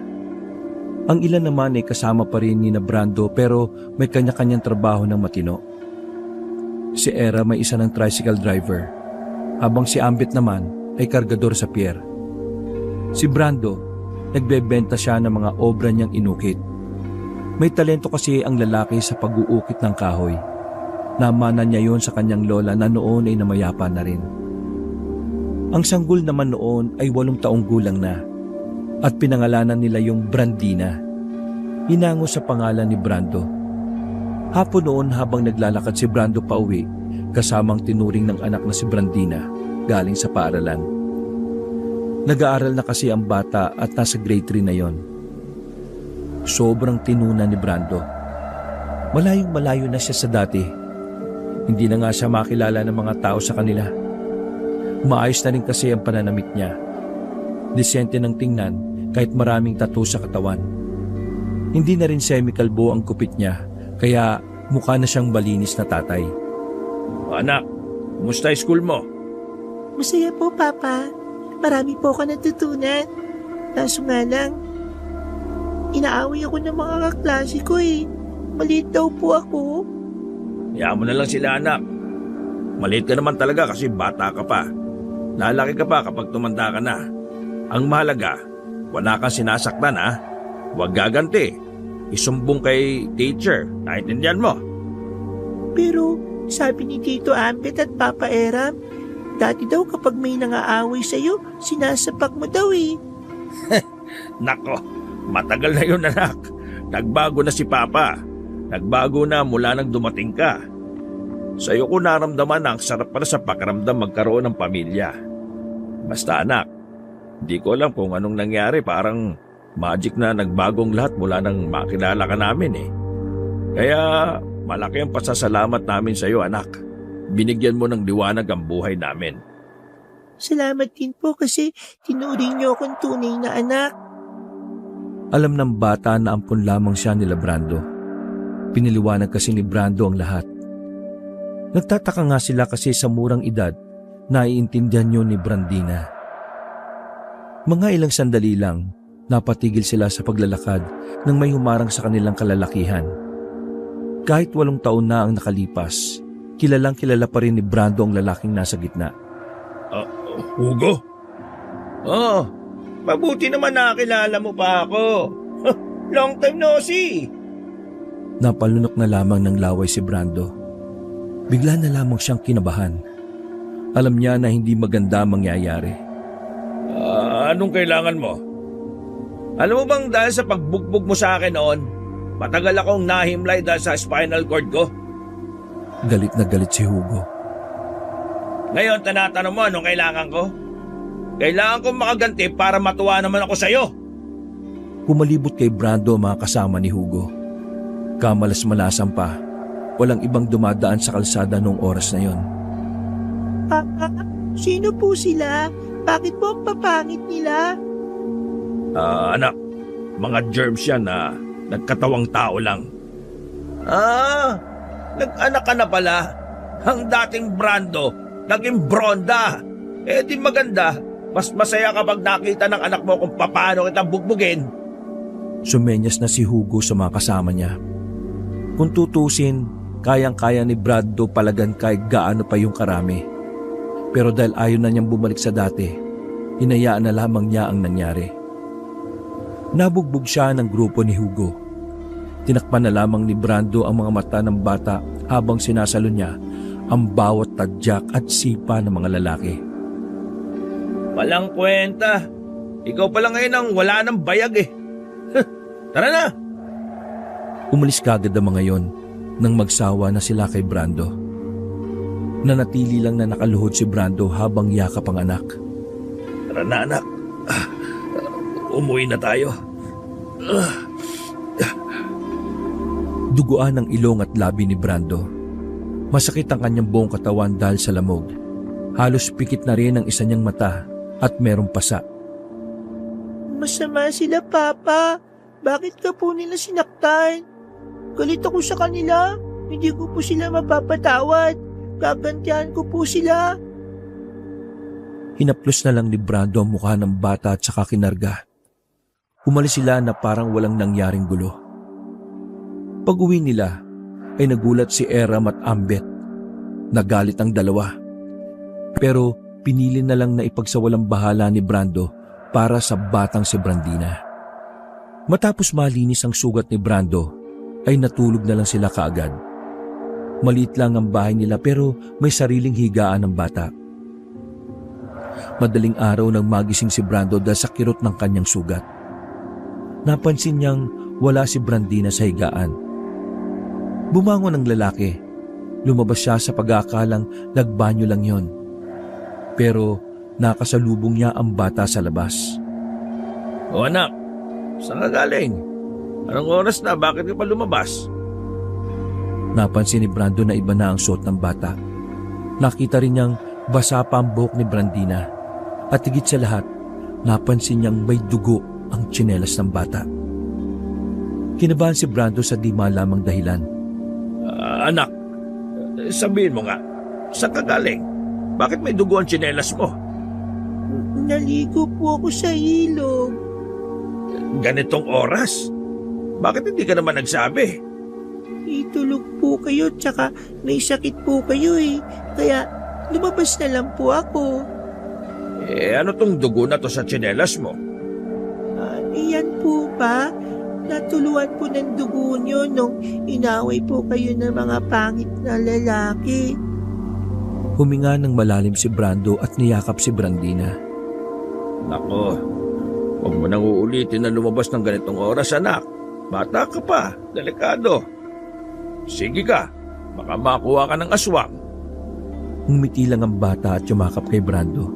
S1: Ang ilan naman ay kasama pa rin ni na Brando pero may kanya-kanyang trabaho ng matino. Si Era may isa ng tricycle driver, habang si Ambet naman ay kargador sa pier. Si Brando, nagbebenta siya ng mga obra niyang inukit. May talento kasi ang lalaki sa pag-uukit ng kahoy. Namana niya yon sa kanyang lola na noon ay namayapa na rin. Ang sanggol naman noon ay 8 taong gulang na at pinangalanan nila yung Brandina. Hinango sa pangalan ni Brando. Hapon noon habang naglalakad si Brando pauwi, kasamang tinuring ng anak na si Brandina galing sa paaralan. Nag-aaral na kasi ang bata at nasa grade 3 na yon. Sobrang tinuna ni Brando. Malayong malayo na siya sa dati. Hindi na nga siya makilala ng mga tao sa kanila. Maayos na rin kasi ang pananamit niya. Disente ng tingnan kahit maraming tattoo sa katawan. Hindi na rin semi-kalbo ang kupit niya, kaya mukha na siyang malinis na tatay.
S2: Anak, kumusta yung school mo?
S5: Masaya po, Papa. Marami po ako natutunan. Kaso nga lang, inaaway ako ng mga kaklase ko eh. Maliit daw po ako.
S2: Hayaan mo na lang sila anak. Maliit ka naman talaga kasi bata ka pa. Lalaki ka pa kapag tumanda ka na. Ang mahalaga, wala kang sinasaktan ha. Huwag gaganti. Isumbong kay teacher. Naintindihan mo?
S5: Pero sabi ni Tito Ambet at Papa Eram, dati daw kapag may nangaaway sa'yo, sinasapak mo daw eh.
S2: Nako, matagal na yun anak. Nagbago na si Papa. Nagbago na mula nang dumating ka. Sa'yo ko naramdaman na ang sarap para sa pakiramdam magkaroon ng pamilya. Basta anak, di ko alam kung anong nangyari, parang magic na nagbagong lahat mula nang makilala ka namin eh. Kaya malaki ang pasasalamat namin sa iyo anak. Binigyan mo ng liwanag ang buhay namin.
S5: Salamat din po kasi tinuring niyo akong tunay na anak.
S1: Alam ng bata na ampun lamang siya nila Brando. Piniliwanag kasi ni Brando ang lahat. Nagtataka nga sila kasi sa murang edad, naiintindihan niyo ni Brandina. Mga ilang sandali lang, napatigil sila sa paglalakad nang may humarang sa kanilang kalalakihan. Kahit 8 taon na ang nakalipas, kilalang kilala pa rin ni Brando ang lalaking nasa gitna.
S2: Hugo? Oh, mabuti naman nakilala mo pa ako. Long time no see.
S1: Napalunok na lamang ng laway si Brando. Bigla na lamang siyang kinabahan. Alam niya na hindi maganda mangyayari.
S2: Anong kailangan mo? Alam mo bang dahil sa pagbugbog mo sa akin noon, matagal akong nahimlay dahil sa spinal cord ko?
S1: Galit na galit si Hugo.
S2: Ngayon tinatanong mo anong kailangan ko? Kailangan kong makaganti para matuwa naman ako sa'yo.
S1: Pumalibot kay Brando ang mga kasama ni Hugo. Kamalas-malasan pa, walang ibang dumadaan sa kalsada noong oras na yon.
S5: Papa, sino po sila? Bakit po ang papangit nila?
S2: Anak, mga germs yan na nagkatawang tao lang. Nag-anak ka na pala. Ang dating Brando, naging Bronda. Di maganda. Mas masaya kapag nakita ng anak mo kung paano kita bugbugin.
S1: Sumenyas na si Hugo sa mga kasama niya. Kung tutusin, kayang-kaya ni Brando palagan kahit gaano pa yung karami. Pero dahil ayaw na niyang bumalik sa dati, hinayaan na lamang niya ang nangyari. Nabugbog siya ng grupo ni Hugo. Tinakpan na lamang ni Brando ang mga mata ng bata habang sinasalo niya ang bawat tadyak at sipa ng mga lalaki.
S2: Walang kwenta. Ikaw pala ngayon ang wala ng bayag eh. Tara na!
S1: Umalis kagad ang mga yon nang magsawa na sila kay Brando. Nanatili lang na nakaluhod si Brando habang yakap ang anak.
S2: Tara na anak. Umuwi na tayo.
S1: Duguan ang ilong at labi ni Brando. Masakit ang kanyang buong katawan dahil sa lamog. Halos pikit na rin ang isa niyang mata at merong pasa.
S5: Masama sila, Papa. Bakit ka po nila sinaktan? Galit ako sa kanila. Hindi ko po sila mapapatawad. Gagantihan ko po sila.
S1: Hinaplos na lang ni Brando ang mukha ng bata at saka kinarga. Umalis sila na parang walang nangyaring gulo. Pag-uwi nila ay nagulat si Eram at Ambet. Nagalit ang dalawa. Pero pinili na lang na ipagsawalang bahala ni Brando para sa batang si Brandina. Matapos malinis ang sugat ni Brando, ay natulog na lang sila kaagad. Maliit lang ang bahay nila pero may sariling higaan ng bata. Madaling araw nang magising si Brando dahil sa kirot ng kanyang sugat. Napansin niyang wala si Brandina sa higaan. Bumangon ang lalaki. Lumabas siya sa pag-aakalang nagbanyo lang yon. Pero nakasalubong niya ang bata sa labas.
S2: O anak, saan ka galing? Anong oras na? Bakit ka pa lumabas?
S1: Napansin ni Brando na iba na ang suot ng bata. Nakita rin niyang basa pa ang buhok ni Brandina. At higit sa lahat, napansin niyang may dugo ang tsinelas ng bata. Kinabahan si Brando sa di malamang dahilan.
S2: Anak, sabihin mo nga, saan ka galing? Bakit may dugo ang tsinelas mo?
S5: Naligo po ako sa ilog.
S2: Ganitong oras? Bakit hindi ka naman nagsabi?
S5: Itulog po kayo tsaka may sakit po kayo eh. Kaya lumabas na lang po ako.
S2: Ano tong dugo na to sa tsinelas mo?
S5: Iyan po ba? Natuluan po ng dugo nyo nung inaway po kayo ng mga pangit na lalaki.
S1: Huminga ng malalim si Brando at niyakap si Brandina.
S2: Nako, huwag mo nang uulitin na lumabas ng ganitong oras, anak. Bata ka pa, delikado. Sige ka, baka makuha ka ng aswang.
S1: Ngumiti lang ang bata at yumakap kay Brando.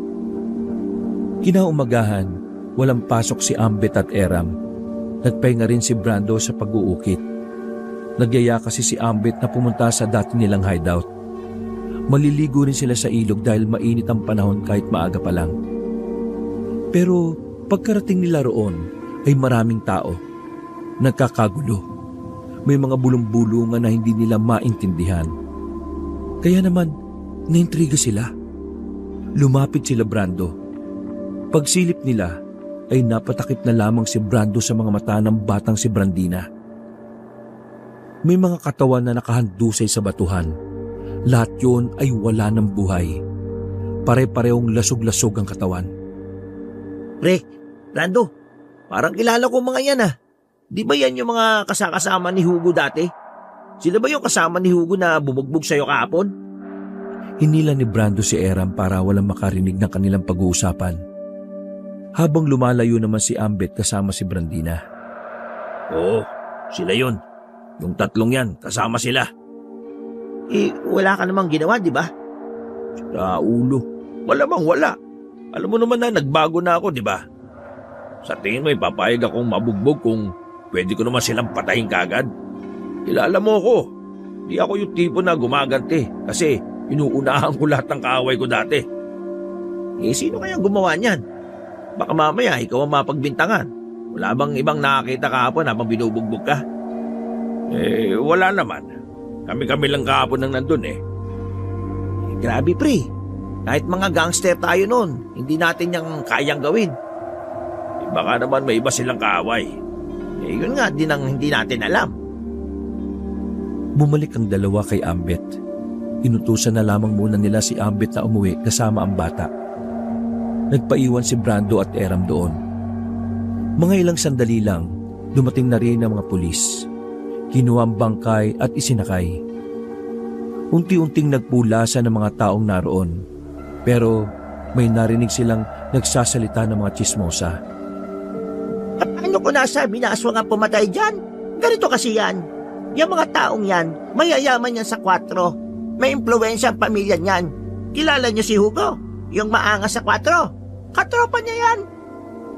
S1: Kinaumagahan, walang pasok si Ambet at Eram. Nagpahinga rin si Brando sa pag-uukit. Nagyaya kasi si Ambet na pumunta sa dati nilang hideout. Maliligo rin sila sa ilog dahil mainit ang panahon kahit maaga pa lang. Pero pagkarating nila roon ay maraming tao. Nagkakagulo. May mga bulong-bulungan na hindi nila maintindihan. Kaya naman, naintriga sila. Lumapit sila Brando. Pagsilip nila, ay napatakip na lamang si Brando sa mga mata ng batang si Brandina. May mga katawan na nakahandusay sa batuhan. Lahat yun ay wala ng buhay. Pare-parehong lasog-lasog ang katawan.
S3: Pre, Brando, parang kilala ko mga yan ah. Di ba yan yung mga kasama ni Hugo dati? Sila ba yung kasama ni Hugo na bumugbog sa'yo kahapon?
S1: Hinila ni Brando si Eram para walang makarinig ng kanilang pag-uusapan. Habang lumalayo naman si Ambet kasama si Brandina.
S2: Oo, sila yun. Yung tatlong yan, kasama sila.
S3: Eh, wala ka namang ginawa, di ba?
S2: Sa ulo. Malamang wala. Alam mo naman na nagbago na ako, di ba? Sa tingin mo, ipapayag akong mabugbog kung pwede ko naman silang patayin kagad. Kilala mo ko. Di ako yung tipo na gumaganti kasi inuunahan ko lahat ng kaaway ko dati.
S3: Eh, sino kaya gumawa niyan? Baka mamaya ikaw ang mapagbintangan. Wala bang ibang nakakita kahapon habang binubugbog ka?
S2: Eh, wala naman. Kami-kami lang kahapon nang nandun eh.
S3: Grabe pre. Kahit mga gangster tayo noon, hindi natin yung kayang gawin.
S2: Eh, baka naman may iba silang kaaway.
S3: Eh, yun nga din ang hindi natin alam.
S1: Bumalik ang dalawa kay Ambet. Inutusan na lamang muna nila si Ambet na umuwi kasama ang bata. Nagpaiwan si Brando at Eram doon. Mga ilang sandali lang, dumating na rin ang mga pulis. Kinuha ang bangkay at isinakay. Unti-unting nagpulasa ng mga taong naroon. Pero may narinig silang nagsasalita ng mga tsismosa.
S5: Ano ko nasabi na aswang ang pumatay dyan? Ganito kasi yan. Yung mga taong yan, mayayaman yan sa 4. May impluwensya ang pamilya niyan. Kilala niyo si Hugo? Yung maangas sa 4. Katropa niya yan.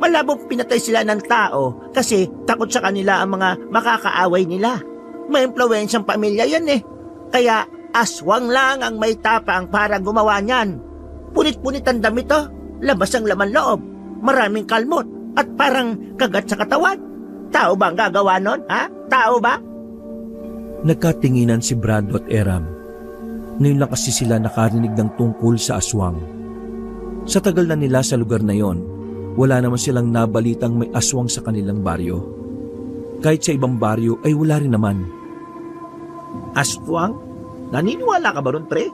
S5: Malabong pinatay sila ng tao kasi takot sa kanila ang mga makakaaway nila. May impluwensyang pamilya yan eh. Kaya aswang lang ang may tapang para gumawa niyan. Punit-punit ang damit oh. Labas ang laman loob. Maraming kalmot at parang kagat sa katawan. Tao ba ang gagawa nun? Ha? Tao ba?
S1: Nagkatinginan si Brando at Eram. Ngayon lang kasi sila nakarinig ng tungkol sa aswang. Sa tagal na nila sa lugar na yon, wala naman silang nabalitang may aswang sa kanilang baryo. Kahit sa ibang baryo ay wala rin naman.
S3: Aswang? Naniniwala ka ba ron, pre?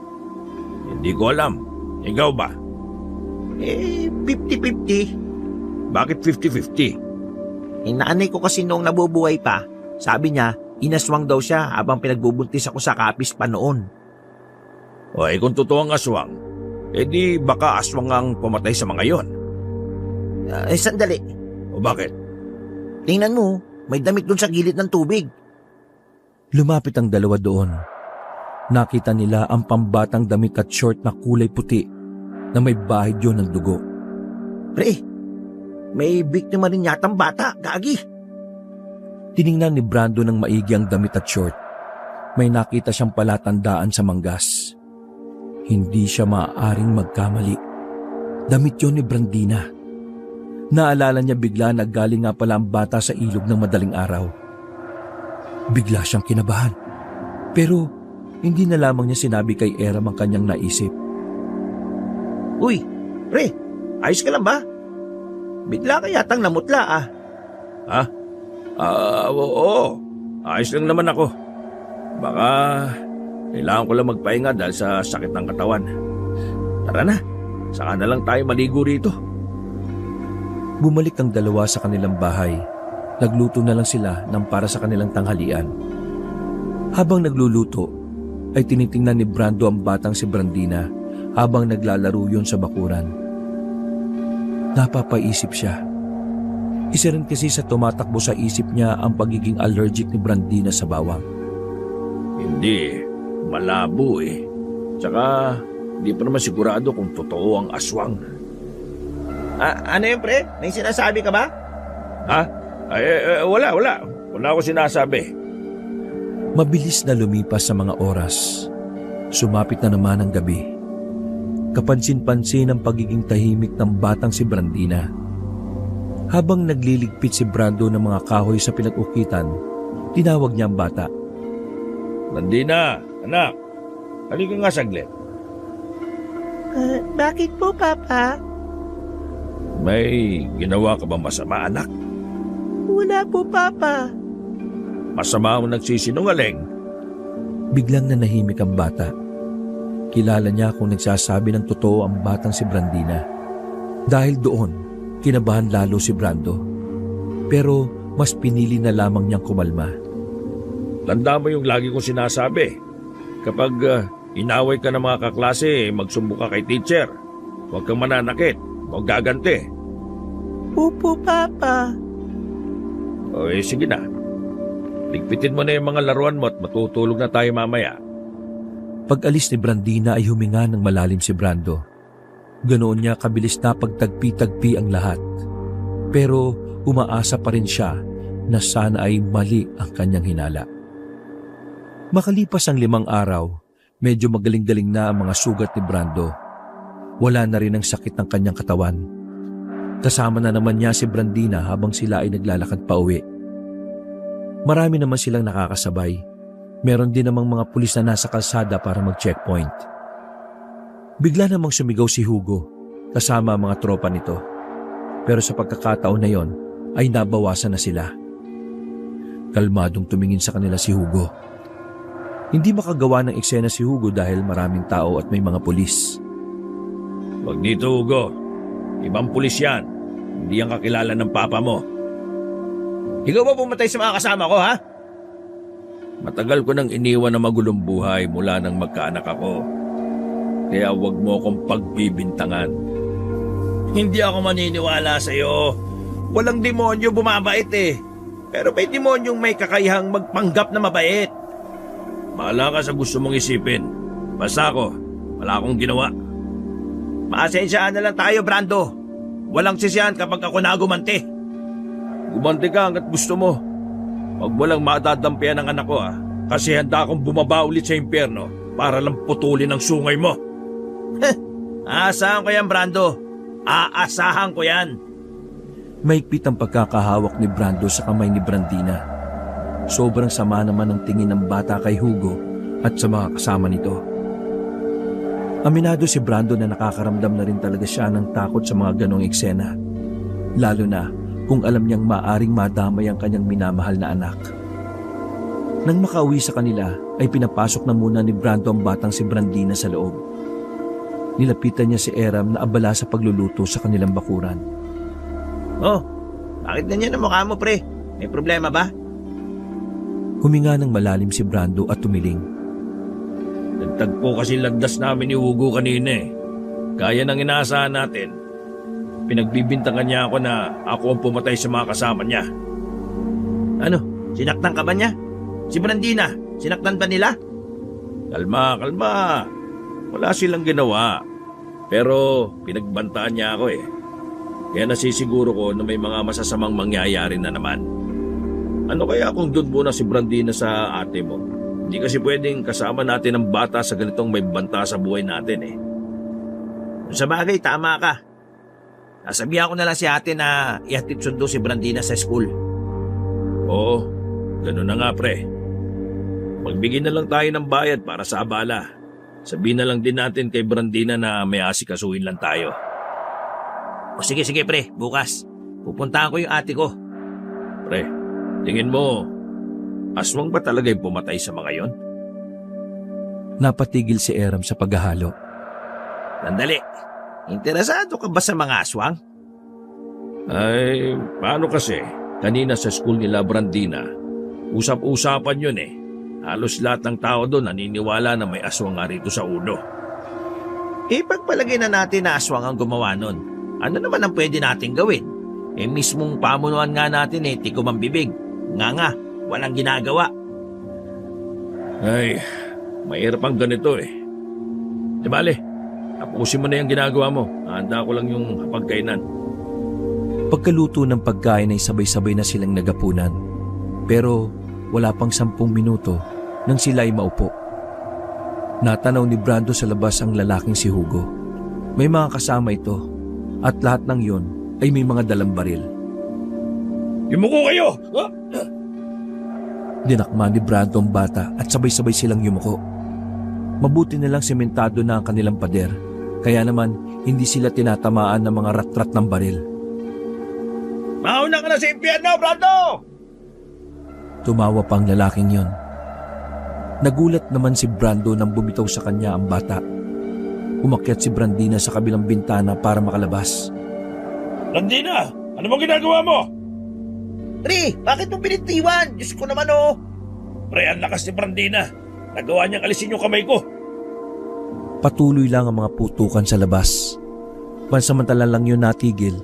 S2: Hindi ko alam. Ikaw ba?
S3: Eh, 50-50.
S2: Bakit 50-50?
S3: Nanay ko kasi noong nabubuhay pa, sabi niya, inaswang daw siya habang pinagbubuntis ako sa kapis pa noon.
S2: O kung totoo ang aswang, di baka aswang ang pumatay sa mga yon.
S3: Sandali.
S2: O bakit?
S3: Tingnan mo, may damit doon sa gilid ng tubig.
S1: Lumapit ang dalawa doon. Nakita nila ang pambatang damit at short na kulay puti na may bahid yun ng dugo.
S3: Pre, may biktima rin yatang bata, gagi.
S1: Tiningnan ni Brando ng maigi ang damit at short. May nakita siyang palatandaan sa manggas. Hindi siya maaaring magkamali. Damit yun ni Brandina. Naalala niya bigla na galing nga pala ang bata sa ilog ng madaling araw. Bigla siyang kinabahan. Pero hindi na lamang niya sinabi kay Eram ang kanyang naisip.
S3: Uy, pre, ayos ka lang ba? Bigla ka yatang namutla ah.
S2: Ha? Oo. Ayos lang naman ako. Baka kailangan ko lang magpahinga dahil sa sakit ng katawan. Tara na, saka na lang tayo maligo rito.
S1: Bumalik ang dalawa sa kanilang bahay. Nagluto na lang sila ng para sa kanilang tanghalian. Habang nagluluto, ay tinitingnan ni Brando ang batang si Brandina habang naglalaro yon sa bakuran. Napapaisip siya. Isa rin kasi sa tumatakbo sa isip niya ang pagiging allergic ni Brandina sa bawang.
S2: Hindi, malabo eh. Tsaka, hindi pa naman sigurado kung totoo ang aswang.
S3: Ano yun, pre? May sinasabi ka ba?
S2: Ha? Wala. Wala ako sinasabi.
S1: Mabilis na lumipas sa mga oras. Sumapit na naman ang gabi. Kapansin-pansin ang pagiging tahimik ng batang si Brandina. Habang nagliligpit si Brando ng mga kahoy sa pinag-ukitan, tinawag niya ang bata.
S2: Brandina, anak. Halika nga saglit.
S5: Bakit po, Papa?
S2: May ginawa ka ba masama, anak?
S5: Wala po, Papa.
S2: Masama mo nagsisinungaling.
S1: Biglang nanahimik ang bata. Kilala niya kung nagsasabi ng totoo ang batang si Brandina. Dahil doon, kinabahan lalo si Brando. Pero mas pinili na lamang niyang kumalma.
S2: Tanda mo yung lagi kong sinasabi. Kapag inaway ka ng mga kaklase, magsumbo ka kay teacher. Huwag kang mananakit. Huwag gaganti.
S5: Opo, Papa.
S2: O sige na. Ligpitin mo na yung mga laruan mo at matutulog na tayo mamaya.
S1: Pag-alis ni Brandina ay huminga ng malalim si Brando. Ganoon niya kabilis na pagtagpi-tagpi ang lahat. Pero umaasa pa rin siya na sana ay mali ang kanyang hinala. Makalipas ang 5 araw, medyo magaling-galing na ang mga sugat ni Brando. Wala na rin ang sakit ng kanyang katawan. Kasama na naman niya si Brandina habang sila ay naglalakad pa uwi. Marami naman silang nakakasabay. Meron din namang mga pulis na nasa kalsada para mag-checkpoint. Bigla namang sumigaw si Hugo kasama ang mga tropa nito. Pero sa pagkakataon na yon ay nabawasan na sila. Kalmadong tumingin sa kanila si Hugo. Hindi makagawa ng eksena si Hugo dahil maraming tao at may mga pulis.
S2: Huwag dito, Hugo. Ibang pulis yan. Hindi ang kakilala ng papa mo.
S3: Ikaw ba pumatay sa mga kasama ko, ha?
S2: Matagal ko nang iniwan na magulong buhay mula nang magkaanak ako. Kaya huwag mo akong pagbibintangan.
S3: Hindi ako maniniwala sa'yo. Walang demonyo bumabait eh. Pero may demonyong may kakayahang magpanggap na mabait.
S2: Bahala ka sa gusto mong isipin. Basta ako, wala akong ginawa.
S3: Maasensyaan na lang tayo, Brando. Walang sisiyan kapag ako nagumanti.
S2: Gumanti ka hanggat gusto mo. Huwag mo lang madadampian ang anak ko kasi handa akong bumaba ulit sa impyerno para lang putulin ang sungay mo.
S3: Aasahan ko yan, Brando. Aasahan ko yan.
S1: Maigpit ang pagkakahawak ni Brando sa kamay ni Brandina. Sobrang sama naman ang tingin ng bata kay Hugo at sa mga kasama nito. Aminado si Brando na nakakaramdam na rin talaga siya ng takot sa mga ganong eksena. Lalo na kung alam niyang maaring madamay ang kanyang minamahal na anak. Nang makauwi sa kanila ay pinapasok na muna ni Brando ang batang si Brandina sa loob. Nilapitan niya si Eram na abala sa pagluluto sa kanilang bakuran.
S3: Oh, bakit ganyan ang mukha mo, pre? May problema ba?
S1: Huminga ng malalim si Brando at tumiling.
S2: Nagtagpo kasi landas namin ni Hugo kanina eh. Gaya ng inaasahan natin. Pinagbibintangan niya ako na ako ang pumatay sa mga kasama niya.
S3: Ano? Sinaktan ka ba niya? Si Brandina, sinaktan ba nila?
S2: Kalma. Wala silang ginawa. Pero pinagbantaan niya ako eh. Kaya nasisiguro ko na may mga masasamang mangyayari na naman. Ano kaya kung doon muna si Brandina sa ate mo? Hindi kasi pwedeng kasama natin ang bata sa ganitong may banta sa buhay natin eh.
S3: Sa bagay, tama ka. Nasabihan ko na lang si ate na ihatid sundo si Brandina sa school.
S2: Oo, gano'n na nga pre. Magbigay na lang tayo ng bayad para sa abala. Sabihin na lang din natin kay Brandina na may asikasuhin lang tayo.
S3: O sige pre, bukas. Pupuntahan ko yung ate ko.
S2: Pre, tingin mo, aswang ba talaga yung pumatay sa mga yon?
S1: Napatigil si Eram sa paghahalo.
S3: Sandali, interesado ka ba sa mga aswang?
S2: Ay, paano kasi? Kanina sa school nila Brandina, usap-usapan yun eh. Halos lahat ng tao doon naniniwala na may aswang nga rito sa ulo.
S3: Ipagpalagay na natin na aswang ang gumawa nun. Ano naman ang pwede nating gawin? Mismong pamunuan nga natin tikom ang bibig. Nga, walang ginagawa.
S2: Ay, mahirap ang ganito eh. Di bale, tapusin mo na yung ginagawa mo. Handa ko lang yung pagkainan.
S1: Pagkaluto ng pagkain ay sabay-sabay na silang nagapunan. Pero wala pang 10 minuto nang sila ay maupo. Natanaw ni Brando sa labas ang lalaking si Hugo. May mga kasama ito at lahat ng yon ay may mga dalang baril.
S2: Yumuko kayo!
S1: Dinakma ni Brando ang bata at sabay-sabay silang yumuko. Mabuti nilang sementado na ang kanilang pader, kaya naman hindi sila tinatamaan ng mga rat-rat ng baril.
S3: Mauna ka na sa impyerno, Brando!
S1: Tumawa pa ang lalaking yon. Nagulat naman si Brando nang bumitaw sa kanya ang bata. Umakyat si Brandina sa kabilang bintana para makalabas.
S2: Brandina, ano bang ginagawa mo?
S5: Pre, bakit mo pinitiwan? Diyos ko naman oh.
S2: Pre, ang lakas ni Brandina. Nagawa niyang alisin yung kamay ko.
S1: Patuloy lang ang mga putukan sa labas. Pansamantala lang yun natigil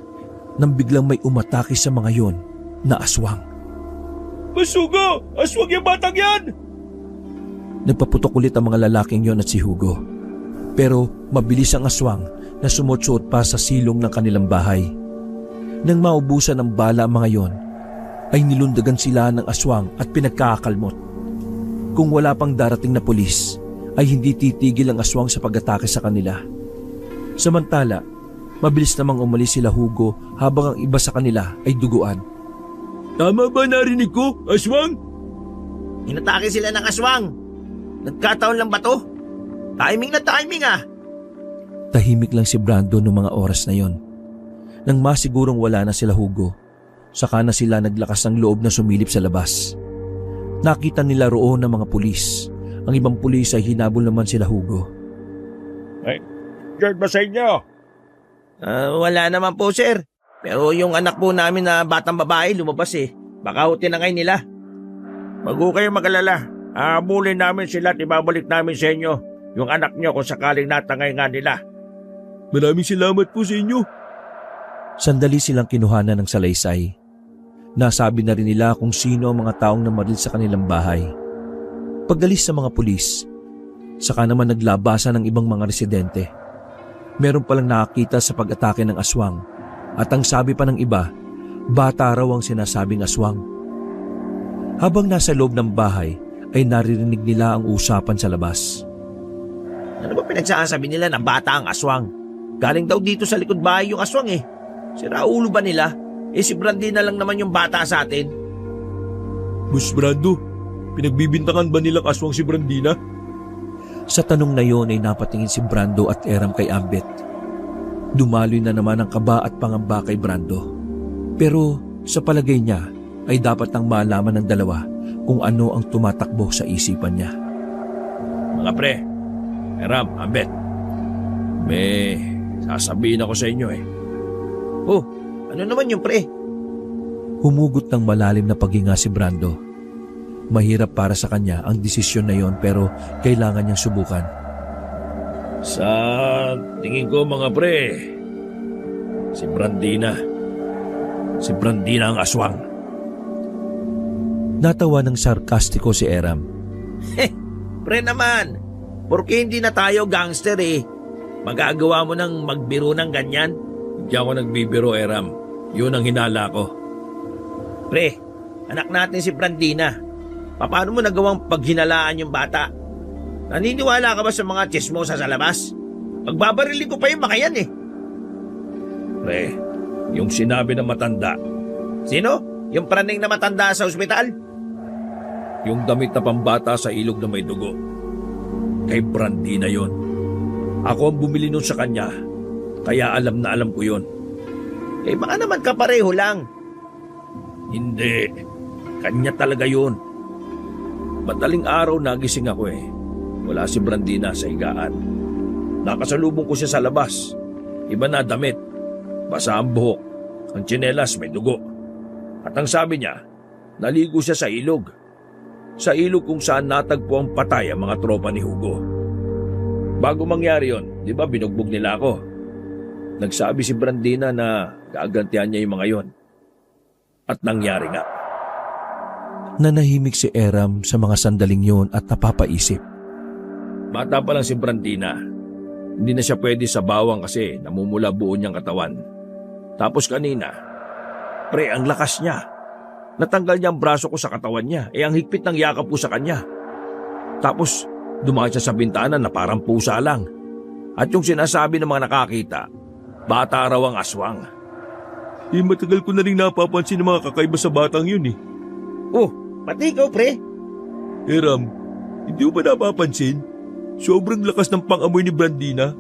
S1: nang biglang may umatake sa mga yon na aswang.
S2: Masuga! Aswang yung batang yan!
S1: Nagpaputok ulit ang mga lalaking yon at si Hugo. Pero mabilis ang aswang na sumutsuot pa sa silong ng kanilang bahay. Nang maubusan ng bala ang mga yon, ay nilundagan sila ng aswang at pinagkakakalmot. Kung wala pang darating na pulis, ay hindi titigil ang aswang sa pag-atake sa kanila. Samantala, mabilis namang umalis sila Hugo habang ang iba sa kanila ay duguan. Tama ba narinig ko, aswang?
S3: Inatake sila ng aswang. Nagkataon lang ba to? Timing na timing ah.
S1: Tahimik lang si Brando noong mga oras na yon. Nang masigurong wala na sila Hugo, saka na sila naglakas ng loob na sumilip sa labas. Nakita nila roon ng mga pulis. Ang ibang pulis ay hinabol naman sila Hugo.
S2: Diyan ba sa inyo?
S3: Wala naman po, sir. Pero yung anak po namin na batang babae lumabas Baka ho tinangay nila.
S2: Wag ho kayong mag-alala. Aabulin namin sila at ibabalik namin sa inyo yung anak nyo kung sakaling natangay nga nila.
S1: Maraming salamat po sa inyo. Sandali silang kinuhanan ng salaysay. Nasabi na rin nila kung sino ang mga taong namaril sa kanilang bahay. Pagdalis sa mga pulis, saka naman naglabasan ng ibang mga residente. Meron palang nakakita sa pag-atake ng aswang at ang sabi pa ng iba, bata raw ang sinasabing aswang. Habang nasa loob ng bahay ay naririnig nila ang usapan sa labas.
S3: Ano ba pinagsasabi nila na bata ang aswang? Galing daw dito sa likod bahay yung aswang Si Raulo ba nila? Si Brandina lang naman yung bata sa atin.
S1: Boss Brando, pinagbibintangan ba nilang aswang si Brandina? Sa tanong na yon ay napatingin si Brando at Eram kay Ambet. Dumaloy na naman ang kaba at pangamba kay Brando. Pero sa palagay niya ay dapat nang malaman ng dalawa kung ano ang tumatakbo sa isipan niya.
S2: Mga pre, Eram, Ambet, may sasabihin ako sa inyo
S3: Oh, ano naman yung pre?
S1: Humugot ng malalim na paghinga si Brando. Mahirap para sa kanya ang desisyon na yon pero kailangan niyang subukan.
S2: Sa tingin ko mga pre, si Brandina ang aswang.
S1: Natawa ng sarkastiko si Eram.
S3: Pre naman, porque hindi na tayo gangster Magagawa mo nang magbiro ng ganyan?
S2: Hindi ako nagbibiro, Eram. Yun ang hinala ko.
S3: Pre, anak natin si Brandina. Paano mo nagawang paghinalaan yung bata? Naniniwala ka ba sa mga chismosa sa labas? Pagbabarilin ko pa yung makayan
S2: Pre, yung sinabi ng matanda,
S3: Sino? Yung praning na matanda sa ospital?
S2: yung damit na pambata sa ilog na may dugo. Kay Brandina yon. Ako ang bumili nun sa kanya, kaya alam na alam ko yon.
S3: Baka naman kapareho lang.
S2: Hindi, kanya talaga yun. Madaling araw nagising ako Wala si Brandina sa higaan. Nakasalubong ko siya sa labas. Iba na damit, basa ang buhok, Ang tsinelas may dugo. At ang sabi niya, naligo siya sa ilog. Sa ilog kung saan natagpo ang patay ang mga tropa ni Hugo. Bago mangyari yon, di ba binugbog nila ako? Nagsabi si Brandina na gagantihan niya yung mga yon. At nangyari nga.
S1: Nanahimik si Eram sa mga sandaling yon at napapaisip.
S2: Bata pa lang si Brandina. Hindi na siya pwede sa bawang kasi namumula buo niyang katawan. Tapos kanina, pre, ang lakas niya. Natanggal niya ang braso ko sa katawan niya, ang higpit ng yakap ko sa kanya. Tapos, dumaan siya sa bintana na parang pusa lang. At yung sinasabi ng mga nakakita, bata raw ang aswang.
S6: Matagal ko na rin napapansin ng mga kakaiba sa batang yun eh.
S3: Oh, pati ikaw, pre.
S6: Ram, hindi mo ba napapansin? Sobrang lakas ng pang-amoy ni Brandina.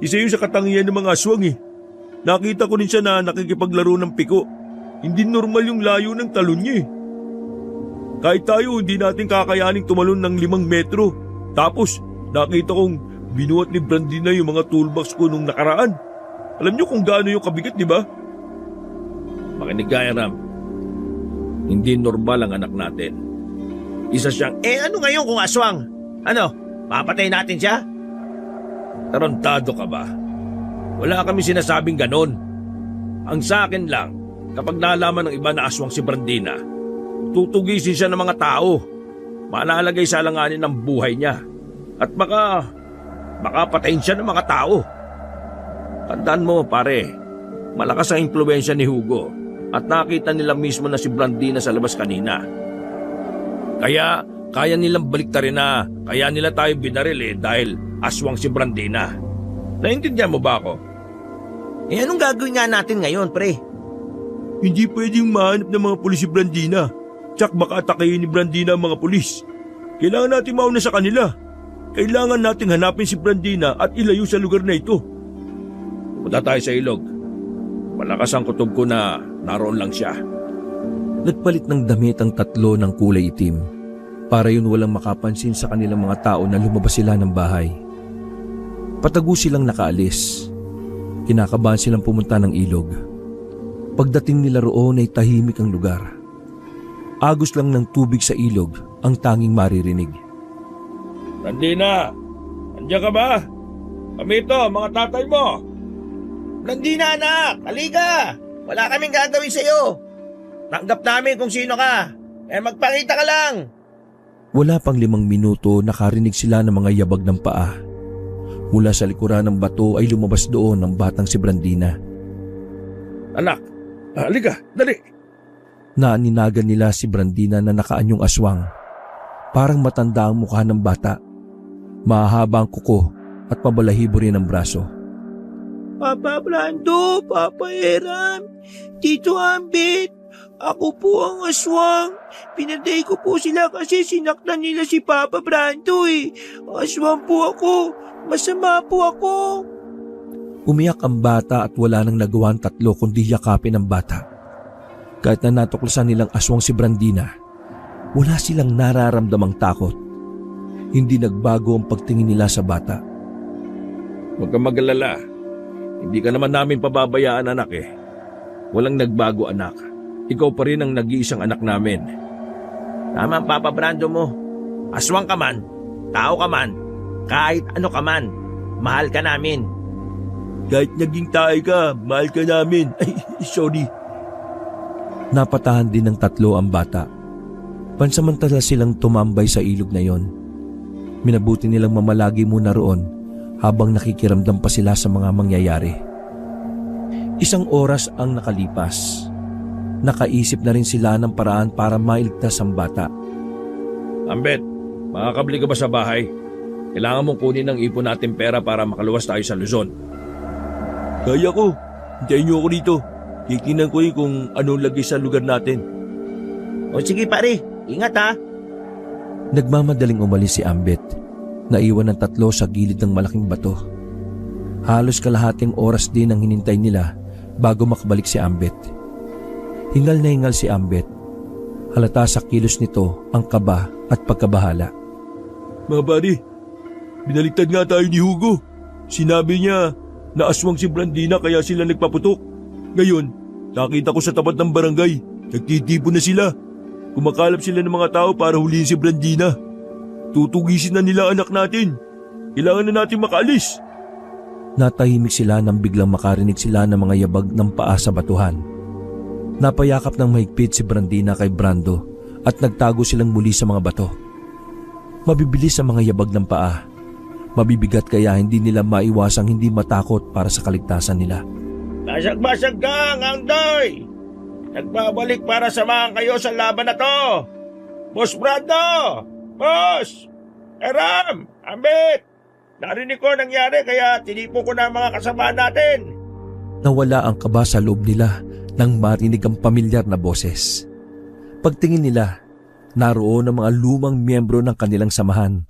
S6: Isa yun sa katangian ng mga aswang eh. Nakita ko rin siya na nakikipaglaro ng piko. Hindi normal yung layo ng talon niya eh. Kahit tayo, hindi natin kakayaning tumalon ng 5 metro. Tapos, nakita kong binuhat ni Brandina yung mga toolbox ko nung nakaraan. Alam niyo kung gaano yung kabigat, di ba?
S2: Makinig ka, Ram. Hindi normal ang anak natin. Isa siyang
S3: Ano ngayon kung aswang? Ano, papatay natin siya?
S2: tarantado ka ba? Wala kami sinasabing ganon. Ang sa akin lang, kapag nalaman ng iba na aswang si Brandina, tutugisin siya ng mga tao. Malalagay sa alanganin ng buhay niya. At baka patayin siya ng mga tao. Tandaan mo, pare, malakas ang impluwensya ni Hugo at nakita nila mismo na si Brandina sa labas kanina. Kaya kaya nilang baliktarin na kaya nila tayo binaril dahil aswang si Brandina. Naintindihan mo ba ako?
S3: Anong gagawin nga natin ngayon, pre?
S6: Hindi pwedeng mahanap ng mga pulis si Brandina. Tsak baka atakayin ni Brandina ang mga pulis. Kailangan natin mauna sa kanila. Kailangan nating hanapin si Brandina at ilayo sa lugar na ito.
S2: Punta tayo sa ilog. Malakas ang kutob ko na naroon lang siya.
S1: Nagpalit ng damit ang tatlo ng kulay itim para yun walang makapansin sa kanilang mga tao na lumabas sila ng bahay. Patago silang nakaalis. Kinakabahan silang pumunta ng ilog. Pagdating nila roon ay tahimik ang lugar. Agos lang ng tubig sa ilog ang tanging maririnig.
S2: Brandina, andiyan ka ba? Kami ito, mga tatay mo.
S3: Brandina, anak! Halika! Wala kaming gagawin sa'yo. Tanggap namin kung sino ka. Magpakita ka lang.
S1: Wala pang 5 minuto nakarinig sila ng mga yabag ng paa. Mula sa likuran ng bato ay lumabas doon ang batang si Brandina.
S2: Anak, halika, dali.
S1: Naaninagan nila si Brandina na nakaanyong aswang. Parang matanda ang mukha ng bata. Mahahaba ang kuko at pabalahibo rin ang braso.
S5: Papa Brando, Papa Eram, Tito Ambit, ako po ang aswang. Pinatay ko po sila kasi sinaktan nila si Papa Brando eh. Aswang po ako, masama po ako.
S1: Umiyak ang bata at wala nang nagawa ang tatlo kundi yakapin ang bata. Kahit na natuklasan nilang aswang si Brandina, wala silang nararamdamang takot. Hindi nagbago ang pagtingin nila sa bata.
S2: Huwag kang mag-alala. Hindi ka naman namin pababayaan, anak eh. Walang nagbago, anak. Ikaw pa rin ang nag-iisang anak namin.
S3: Tama ang Papa Brando mo. Aswang ka man, tao ka man, kahit ano ka man, mahal ka namin.
S6: Kahit naging tayo ka, mahal ka namin. Ay, sorry.
S1: Napatahan din ng tatlo ang bata. Pansamantala silang tumambay sa ilog na yon. Minabuti nilang mamalagi muna roon habang nakikiramdam pa sila sa mga mangyayari. 1 oras ang nakalipas. Nakaisip na rin sila ng paraan para mailigtas ang bata.
S2: Ambet, makakabli ka ba sa bahay? Kailangan mong kunin ng ipon natin pera para makaluwas tayo sa Luzon.
S6: Kaya ko. Hintayin niyo ako dito. Titingnan ko kung anong lagay sa lugar natin.
S3: O sige pare, ingat ha.
S1: Nagmamadaling umalis si Ambet. Naiwan ng tatlo sa gilid ng malaking bato. Halos kalahating oras din ang hinintay nila bago makabalik si Ambet. Hingal na hingal si Ambet. Halata sa kilos nito ang kaba at pagkabahala.
S6: Mga pare, binaliktad nga tayo ni Hugo. Sinabi niya na aswang si Brandina kaya sila nagpaputok. Ngayon, Nakita ko sa tapat ng barangay. Nagtitipon na sila. Kumakalap sila ng mga tao para huliin si Brandina. Tutugisin na nila ang anak natin. Kailangan na natin makaalis.
S1: Natahimik sila nang biglang makarinig sila ng mga yabag ng paa sa batuhan. Napayakap ng mahigpit si Brandina kay Brando at nagtago silang muli sa mga bato. Mabibilis ang mga yabag ng paa. Mabibigat kaya hindi nila maiwasang hindi matakot para sa kaligtasan nila.
S3: Basag-basag kang, Angdoy! Nagbabalik para samahan kayo sa laban na to! Boss Brando! Boss! Eram! Ambit! Narinig ko nangyari kaya tinipo ko na ang mga kasama natin.
S1: Nawala ang kaba sa loob nila nang marinig ang pamilyar na boses. Pagtingin nila, naroon ang mga lumang miyembro ng kanilang samahan.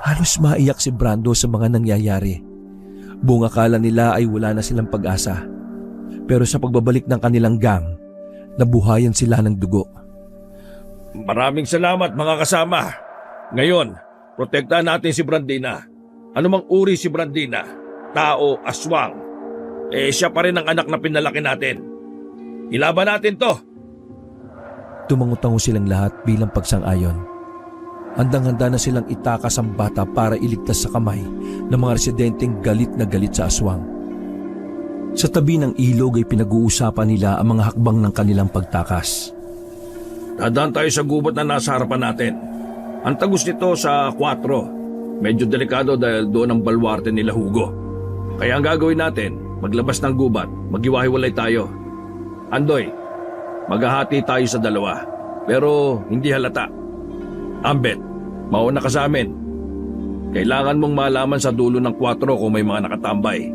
S1: Halos maiyak si Brando sa mga nangyayari. Buong akala nila ay wala na silang pag-asa. Pero sa pagbabalik ng kanilang gang, nabuhayan sila ng dugo.
S2: Maraming salamat mga kasama. Ngayon, protektahan natin si Brandina. Anumang uri si Brandina, tao, aswang, siya pa rin ang anak na pinalaki natin. Ilaban natin to.
S1: Tumangutango silang lahat bilang pagsang-ayon. Handang-handa na silang itakas ang bata para iligtas sa kamay ng mga residenteng galit na galit sa aswang. Sa tabi ng ilog ay pinag-uusapan nila ang mga hakbang ng kanilang pagtakas.
S2: Dadaan tayo sa gubat na nasa harapan natin. Ang tagus nito sa 4. Medyo delikado dahil doon ang balwarte nila Hugo. Kaya ang gagawin natin, maglabas ng gubat, maghiwa-hiwalay tayo. Andoy, maghahati tayo sa 2, pero hindi halata. Ambet, mauna ka sa amin. Kailangan mong malaman sa dulo ng 4 kung may mga nakatambay.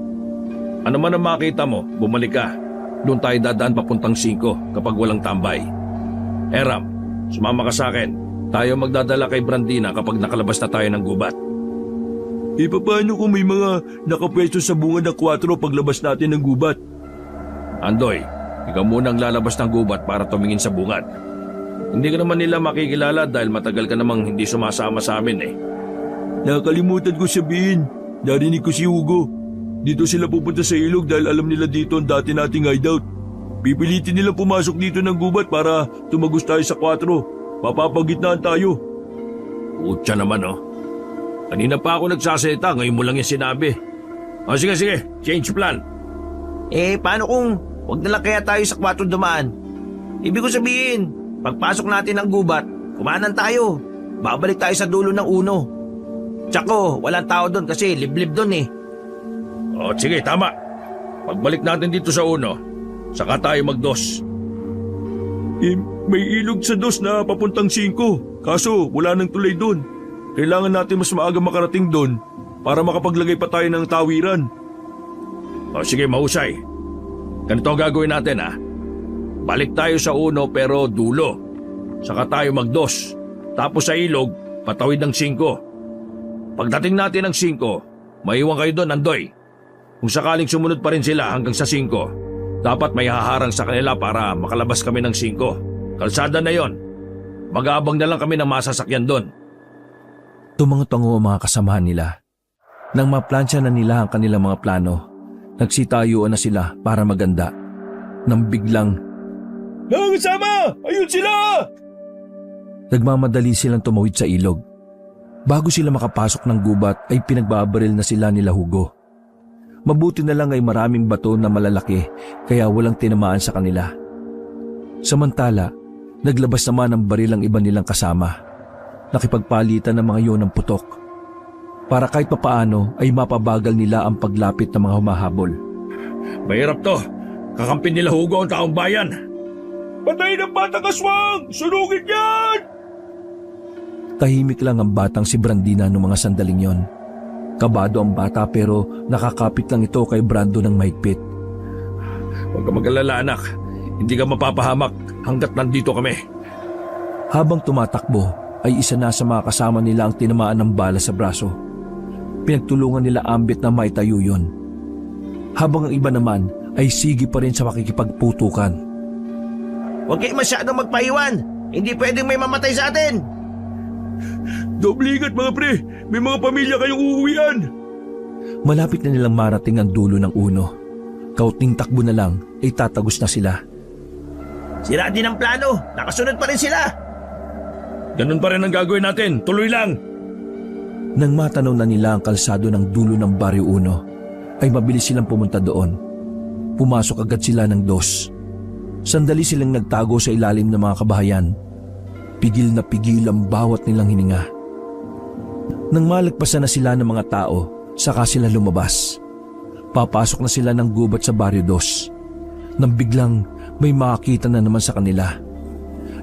S2: Ano man ang makita mo, bumalik ka. Doon tayo dadaan papuntang 5 kapag walang tambay. Eram, sumama ka sa akin. Tayo magdadala kay Brandina kapag nakalabas na tayo ng gubat.
S6: Paano kung may mga nakapwesto sa bunga ng 4 paglabas natin ng gubat?
S2: Andoy, ikaw muna ang lalabas ng gubat para tumingin sa bungad. Hindi ka naman nila makikilala dahil matagal ka namang hindi sumasama sa amin eh.
S6: Nakalimutan ko sabihin. Narinig ko si Hugo. Dito sila pupunta sa ilog dahil alam nila dito ang dati nating hideout. Pipilitin nilang pumasok dito ng gubat para tumagos tayo sa 4. Mapapagitnaan tayo.
S2: Utya naman oh. Kanina pa ako nagsasalita, ngayon mo lang yung sinabi. O sige, change plan.
S3: Paano kung wag na lang kaya tayo sa 4 dumaan? Ibig ko sabihin, pagpasok natin ng gubat, kumanan tayo. Babalik tayo sa dulo ng 1. Tsako, walang tao doon kasi liblib doon eh.
S2: O sige, tama. Pagbalik natin dito sa 1, saka tayo mag-2.
S6: May ilog sa 2 na papuntang 5. Kaso wala nang tulay doon. Kailangan natin mas maaga makarating doon para makapaglagay pa tayo ng tawiran.
S2: O sige, mahusay. Ganito ang gagawin natin ha. Balik tayo sa 1 pero dulo. Saka tayo mag-2. Tapos sa ilog, patawid ng 5. Pagdating natin ng 5, maiwan kayo doon, Andoy. Kung sakaling sumunod pa rin sila hanggang sa 5, dapat may haharang sa kanila para makalabas kami ng 5. Kalsada na yon. Mag-aabang na lang kami ng masasakyan doon.
S1: Tumango-tango ang mga kasamahan nila. Nang maplansya na nila ang kanilang mga plano, nagsitayuan na sila para maganda. Nang biglang,
S6: Mga kasama! Ayun sila!
S1: nagmamadali silang tumawid sa ilog. Bago sila makapasok ng gubat ay pinagbabaril na sila nila Hugo. Mabuti na lang ay maraming bato na malalaki kaya walang tinamaan sa kanila. Samantala, naglabas naman ng baril ang iba nilang kasama. Nakipagpalitan ng mga iyon ng putok. Para kahit papaano ay mapabagal nila ang paglapit ng mga humahabol.
S2: Mahirap to. Kakampin nila Hugo ang taong bayan.
S6: Patay ng batang aswang! Sunugin yan!
S1: Tahimik lang ang batang si Brandina noong mga sandaling yon. Kabado ang bata pero nakakapit lang ito kay Brando ng mahigpit.
S2: Huwag ka mag-alala, anak. Hindi ka mapapahamak hanggat nandito kami.
S1: Habang tumatakbo ay isa na sa mga kasama nila ang tinamaan ng bala sa braso. Pinagtulungan nila Ambit na maitayo yun. Habang ang iba naman ay sige pa rin sa makikipagputukan.
S3: Huwag kayo masyadong magpaiwan. Hindi pwedeng may mamatay sa atin.
S6: Doble ingat mga pre! May mga pamilya kayong uuwian!
S1: Malapit na nilang marating ang dulo ng 1. Kaunting takbo na lang ay tatagos na sila.
S3: Sira din ang plano. Nakasunod pa rin sila.
S2: Ganun pa rin ang gagawin natin. Tuloy lang.
S1: Nang matanaw na nila ang kalsado ng dulo ng Baryo 1, ay mabilis silang pumunta doon. Pumasok agad sila ng 2. Sandali silang nagtago sa ilalim ng mga kabahayan. Pigil na pigil ang bawat nilang hininga. Nang malagpasan na sila ng mga tao, saka sila lumabas. Papasok na sila ng gubat sa Baryo 2. Nang biglang may makakita na naman sa kanila.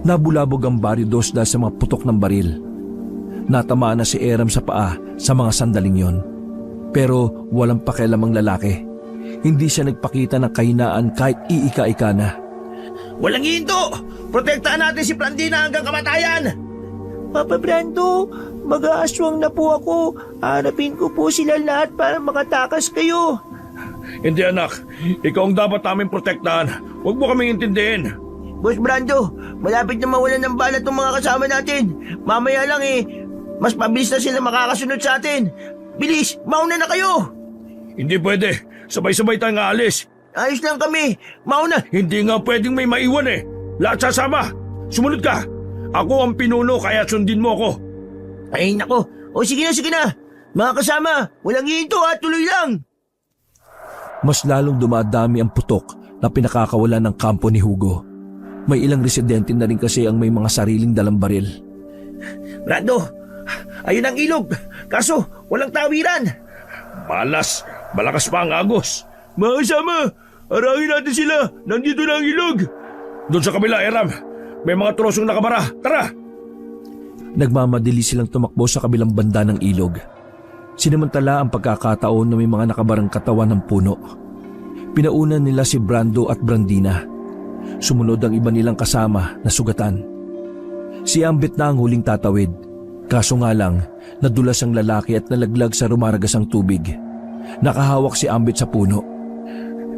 S1: Nabulabog ang Baryo 2 dahil sa mga putok ng baril. Natamaan na si Eram sa paa sa mga sandaling yon. Pero walang pakialam ang lalaki. Hindi siya nagpakita ng kahinaan kahit iika-ika na.
S3: Walang hinto! Protektahan natin si Blandina hanggang kamatayan!
S5: Papa Brando, mag-aaswang na po ako. Harapin ko po sila lahat para makatakas kayo.
S2: Hindi anak, ikaw ang dapat namin protektahan. Huwag mo kaming intindihin.
S3: Boss Brando, malapit na mawalan ng bala itong mga kasama natin. Mamaya lang mas mabilis na sila makakasunod sa atin. Bilis, mauna na kayo!
S2: Hindi pwede. Sabay-sabay tayong aalis.
S3: Ayos lang kami. Mauna!
S2: Hindi nga pwedeng may maiwan eh. Lahat sasama. Sumunod ka. Ako ang pinuno kaya sundin mo ako.
S3: Ay nako. O sige na. Mga kasama, walang hinto at tuloy lang.
S1: Mas lalong dumadami ang putok na pinakakawalan ng kampo ni Hugo. May ilang residente na rin kasi ang may mga sariling dalang baril.
S3: Brando, ayun ang ilog. Kaso, walang tawiran.
S2: Malas. Malakas pa ang agos.
S6: Mga kasama, arangin natin sila. Nandito na ang ilog.
S2: Doon sa kabila, Eram. May mga trosong nakabara. Tara!
S1: Nagmamadali silang tumakbo sa kabilang banda ng ilog. Sinamantala ang pagkakataon na may mga nakabarang katawan ng puno. Pinaunan nila si Brando at Brandina. Sumunod ang iba nilang kasama na sugatan. Si Ambit na ang huling tatawid. Kaso nga lang, nadulas ang lalaki at nalaglag sa rumaragasang tubig. Nakahawak si Ambit sa puno.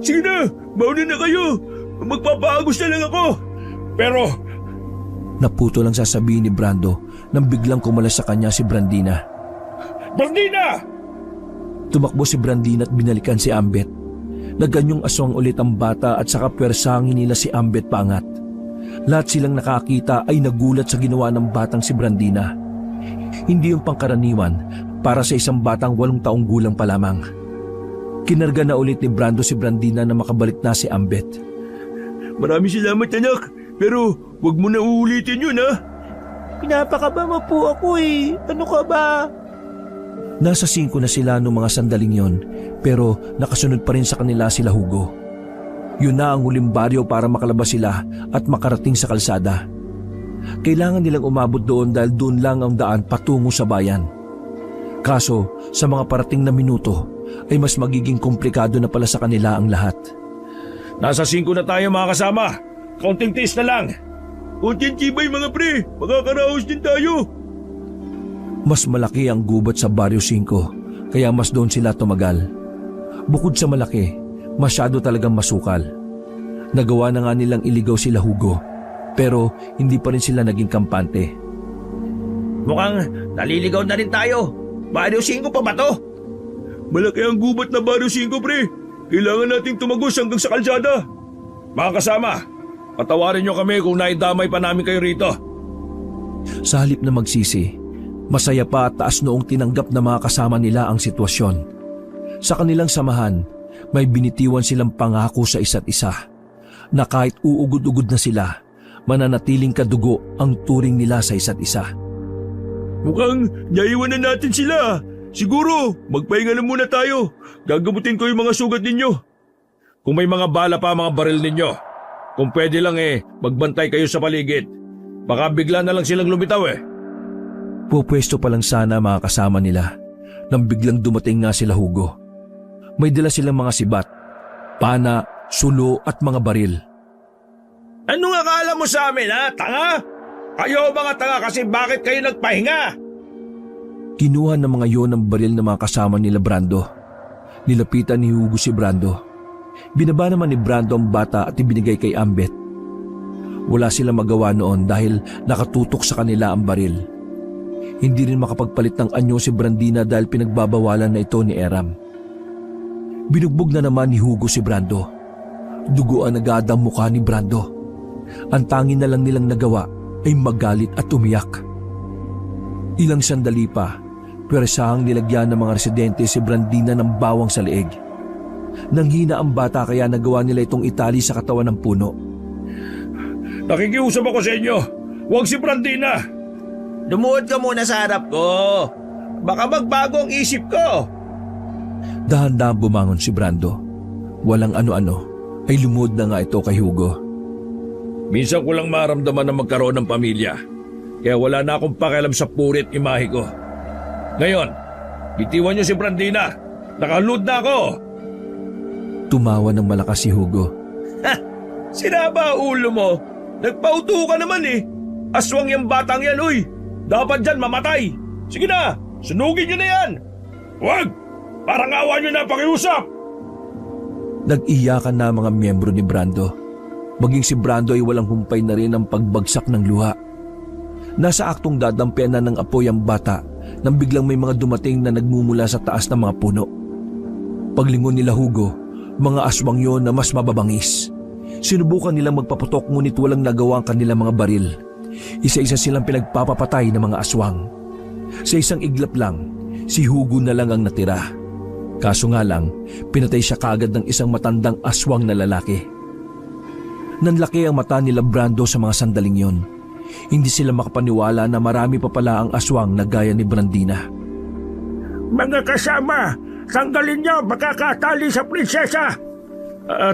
S6: Sige na, mauna na kayo. Magpapaagos na lang ako.
S2: Pero,
S1: Naputo lang sasabihin ni Brando nang biglang kumalas sa kanya si Brandina.
S2: Brandina!
S1: Tumakbo si Brandina at binalikan si Ambet. Naganyong aswang ulit ang bata at saka pwersangin nila si Ambet paangat. Lahat silang nakakita ay nagulat sa ginawa ng batang si Brandina. Hindi yung pangkaraniwan para sa isang batang 8 taong gulang pa lamang. Kinarga na ulit ni Brando si Brandina na makabalik na si Ambet.
S6: Maraming salamat anak, pero wag mo na uulitin yun ha.
S5: Pinapakaba mo po ako eh. Ano ka ba?
S1: Nasa 5 na sila noong mga sandaling yon, pero nakasunod pa rin sa kanila sila Hugo. Yun na ang huling baryo para makalabas sila at makarating sa kalsada. Kailangan nilang umabot doon dahil doon lang ang daan patungo sa bayan. Kaso sa mga parating na minuto ay mas magiging komplikado na pala sa kanila ang lahat.
S2: Nasa 5 na tayo mga kasama. Kaunting tiis na lang.
S6: Kunting tibay mga pre, makakaraos din tayo.
S1: Mas malaki ang gubat sa Baryo 5, kaya mas doon sila tumagal. Bukod sa malaki, masyado talagang masukal. Nagawa na nga nilang iligaw sila Hugo, pero hindi pa rin sila naging kampante.
S3: Mukhang naliligaw na rin tayo. Baryo 5 pa ba to?
S6: Malaki ang gubat na Baryo 5 pre. Kailangan nating tumagos hanggang sa kalsada.
S2: Mga kasama, patawarin nyo kami kung naidamay pa namin kayo rito.
S1: Sa halip na magsisi, masaya pa at taas noong tinanggap na mga kasama nila ang sitwasyon. Sa kanilang samahan, may binitiwan silang pangako sa isa't isa na kahit uugod-ugod na sila, mananatiling kadugo ang turing nila sa isa't isa.
S6: Mukhang naiwan na natin sila. Siguro, magpahinga na muna tayo. Gagamutin ko yung mga sugat ninyo.
S2: Kung may mga bala pa mga baril ninyo, kung pwede lang magbantay kayo sa paligid. Baka bigla na lang silang lumitaw
S1: Pupwesto pa lang sana mga kasama nila nang biglang dumating nga sila Hugo. May dala silang mga sibat, pana, sulo at mga baril.
S2: Anong akala mo sa amin tanga? Kayo mga tanga kasi bakit kayo nagpahinga?
S1: Kinuha ng mga yon ang baril ng mga kasama nila Brando. Nilapitan ni Hugo si Brando. Binaba naman ni Brando ang bata at ibinigay kay Ambet. Wala silang magawa noon dahil nakatutok sa kanila ang baril. Hindi rin makapagpalit ng anyo si Brandina dahil pinagbabawalan na ito ni Eram. Binugbog na naman ni Hugo si Brando. Duguan agad ang mukha ni Brando. Ang tanging na lang nilang nagawa ay magalit at umiyak. Ilang sandali pa, pwersahang nilagyan ng mga residente si Brandina ng bawang sa leeg. Nanghina ang bata kaya nagawa nila itong itali sa katawan ng puno.
S2: Nakikiusap ako sa inyo. Huwag si Brandina.
S3: Lumuhod ka muna sa harap ko. Baka magbago ang isip ko.
S1: Dahan-dahan bumangon si Brando. Walang ano-ano ay lumuhod na nga ito kay Hugo.
S2: Minsan ko lang maramdaman na magkaroon ng pamilya. Kaya wala na akong pakialam sa purit imahe ko. Ngayon, bitiwan niyo si Brandina. Nakaload na ako.
S1: Tumawa ng malakas si Hugo.
S2: Sinaba ulo mo. Nagpauto ka naman eh. Aswang yung batang yan, uy. Dapat dyan mamatay. Sige na, sunugin niyo na yan. Huwag! Parang awa niyo na pakiusap.
S1: Nag-iyakan na ang mga miyembro ni Brando. Maging si Brando ay walang humpay na rin ang pagbagsak ng luha. Nasa aktong dadampian na ng apoy ang bata nang biglang may mga dumating na nagmumula sa taas ng mga puno. Paglingon nila Hugo, mga aswang yon na mas mababangis. Sinubukan nilang magpaputok ngunit walang nagawa ang kanilang mga baril. Isa-isa silang pinagpapapatay ng mga aswang. Sa isang iglap lang, si Hugo na lang ang natira. Kaso nga lang, pinatay siya kaagad ng isang matandang aswang na lalaki. Nanlaki ang mata nila Brando sa mga sandaling yon. Hindi sila makapaniwala na marami pa pala ang aswang na gaya ni Brandina.
S4: Mga kasama, tanggalin niyo makakatali sa prinsesa.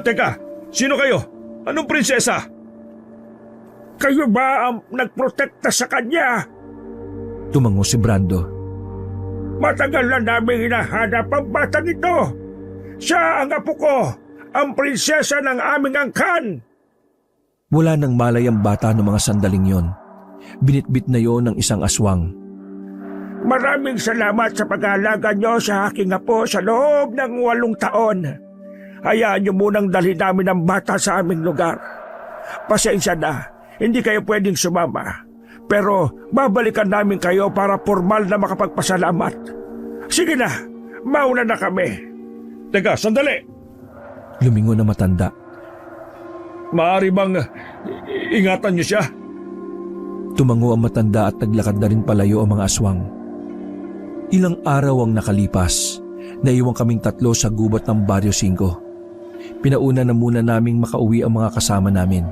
S2: Teka, sino kayo? Anong prinsesa?
S4: Kayo ba ang nagprotekta sa kanya?
S1: Tumango si Brando.
S4: Matagal na namin hinahanap ang batang ito. Siya ang apo ko, ang prinsesa ng aming angkan.
S1: Wala nang malay ang bata ng mga sandaling yon. Binitbit na yon ng isang aswang.
S4: Maraming salamat sa pag-aalaga niyo sa aking apo sa loob ng 8 taon. Hayaan niyo munang dalhin namin ang bata sa aming lugar. Pasensya na, hindi kayo pwedeng sumama. Pero babalikan namin kayo para formal na makapagpasalamat. Sige na, mauna na kami.
S2: Teka, sandali.
S1: Lumingon na matanda.
S2: Maaari bang ingatan niyo siya?
S1: Tumango ang matanda at naglakad na rin palayo ang mga aswang. Ilang araw ang nakalipas. Naiwan kaming 3 sa gubat ng Barrio 5. Pinauna na muna naming makauwi ang mga kasama namin.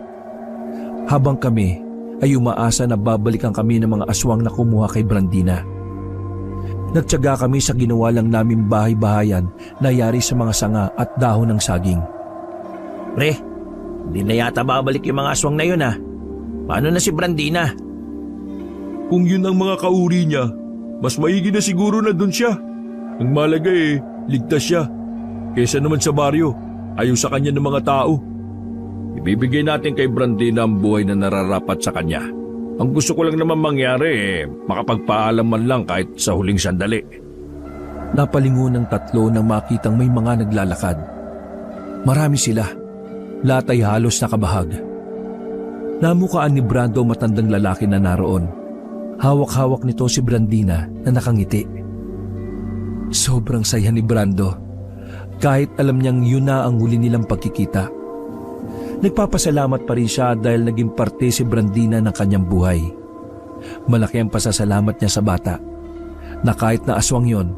S1: Habang kami ay umaasa na babalikan kami ng mga aswang na kumuha kay Brandina. Nagtiyaga kami sa ginawa lang naming bahay-bahayan na yari sa mga sanga at dahon ng saging.
S3: Pre, hindi na yata babalik yung mga aswang na yun ha. Paano na si Brandina?
S6: Kung yun ang mga kauri niya, mas maigi na siguro na dun siya. Ang malaga ligtas siya. Kesa naman sa baryo, ayaw sa kanya ng mga tao.
S2: Ibibigay natin kay Brandina ang buhay na nararapat sa kanya. Ang gusto ko lang naman mangyari makapagpaalam man lang kahit sa huling sandali.
S1: Napalingon ng 3 nang makitang may mga naglalakad. Marami sila. Lahat ay halos nakabahag. Namukaan ni Brando matandang lalaki na naroon. Hawak-hawak nito si Brandina na nakangiti. Sobrang saya ni Brando. Kahit alam niyang yun na ang huli nilang pagkikita. Nagpapasalamat pa rin siya dahil naging parte si Brandina ng kanyang buhay. Malaki ang pasasalamat niya sa bata na kahit na aswang yon,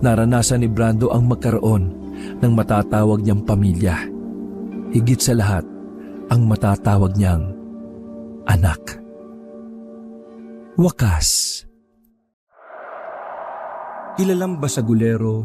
S1: naranasan ni Brando ang magkaroon ng matatawag niyang pamilya. Higit sa lahat, ang matatawag niyang anak. Wakas. Kilalang basagulero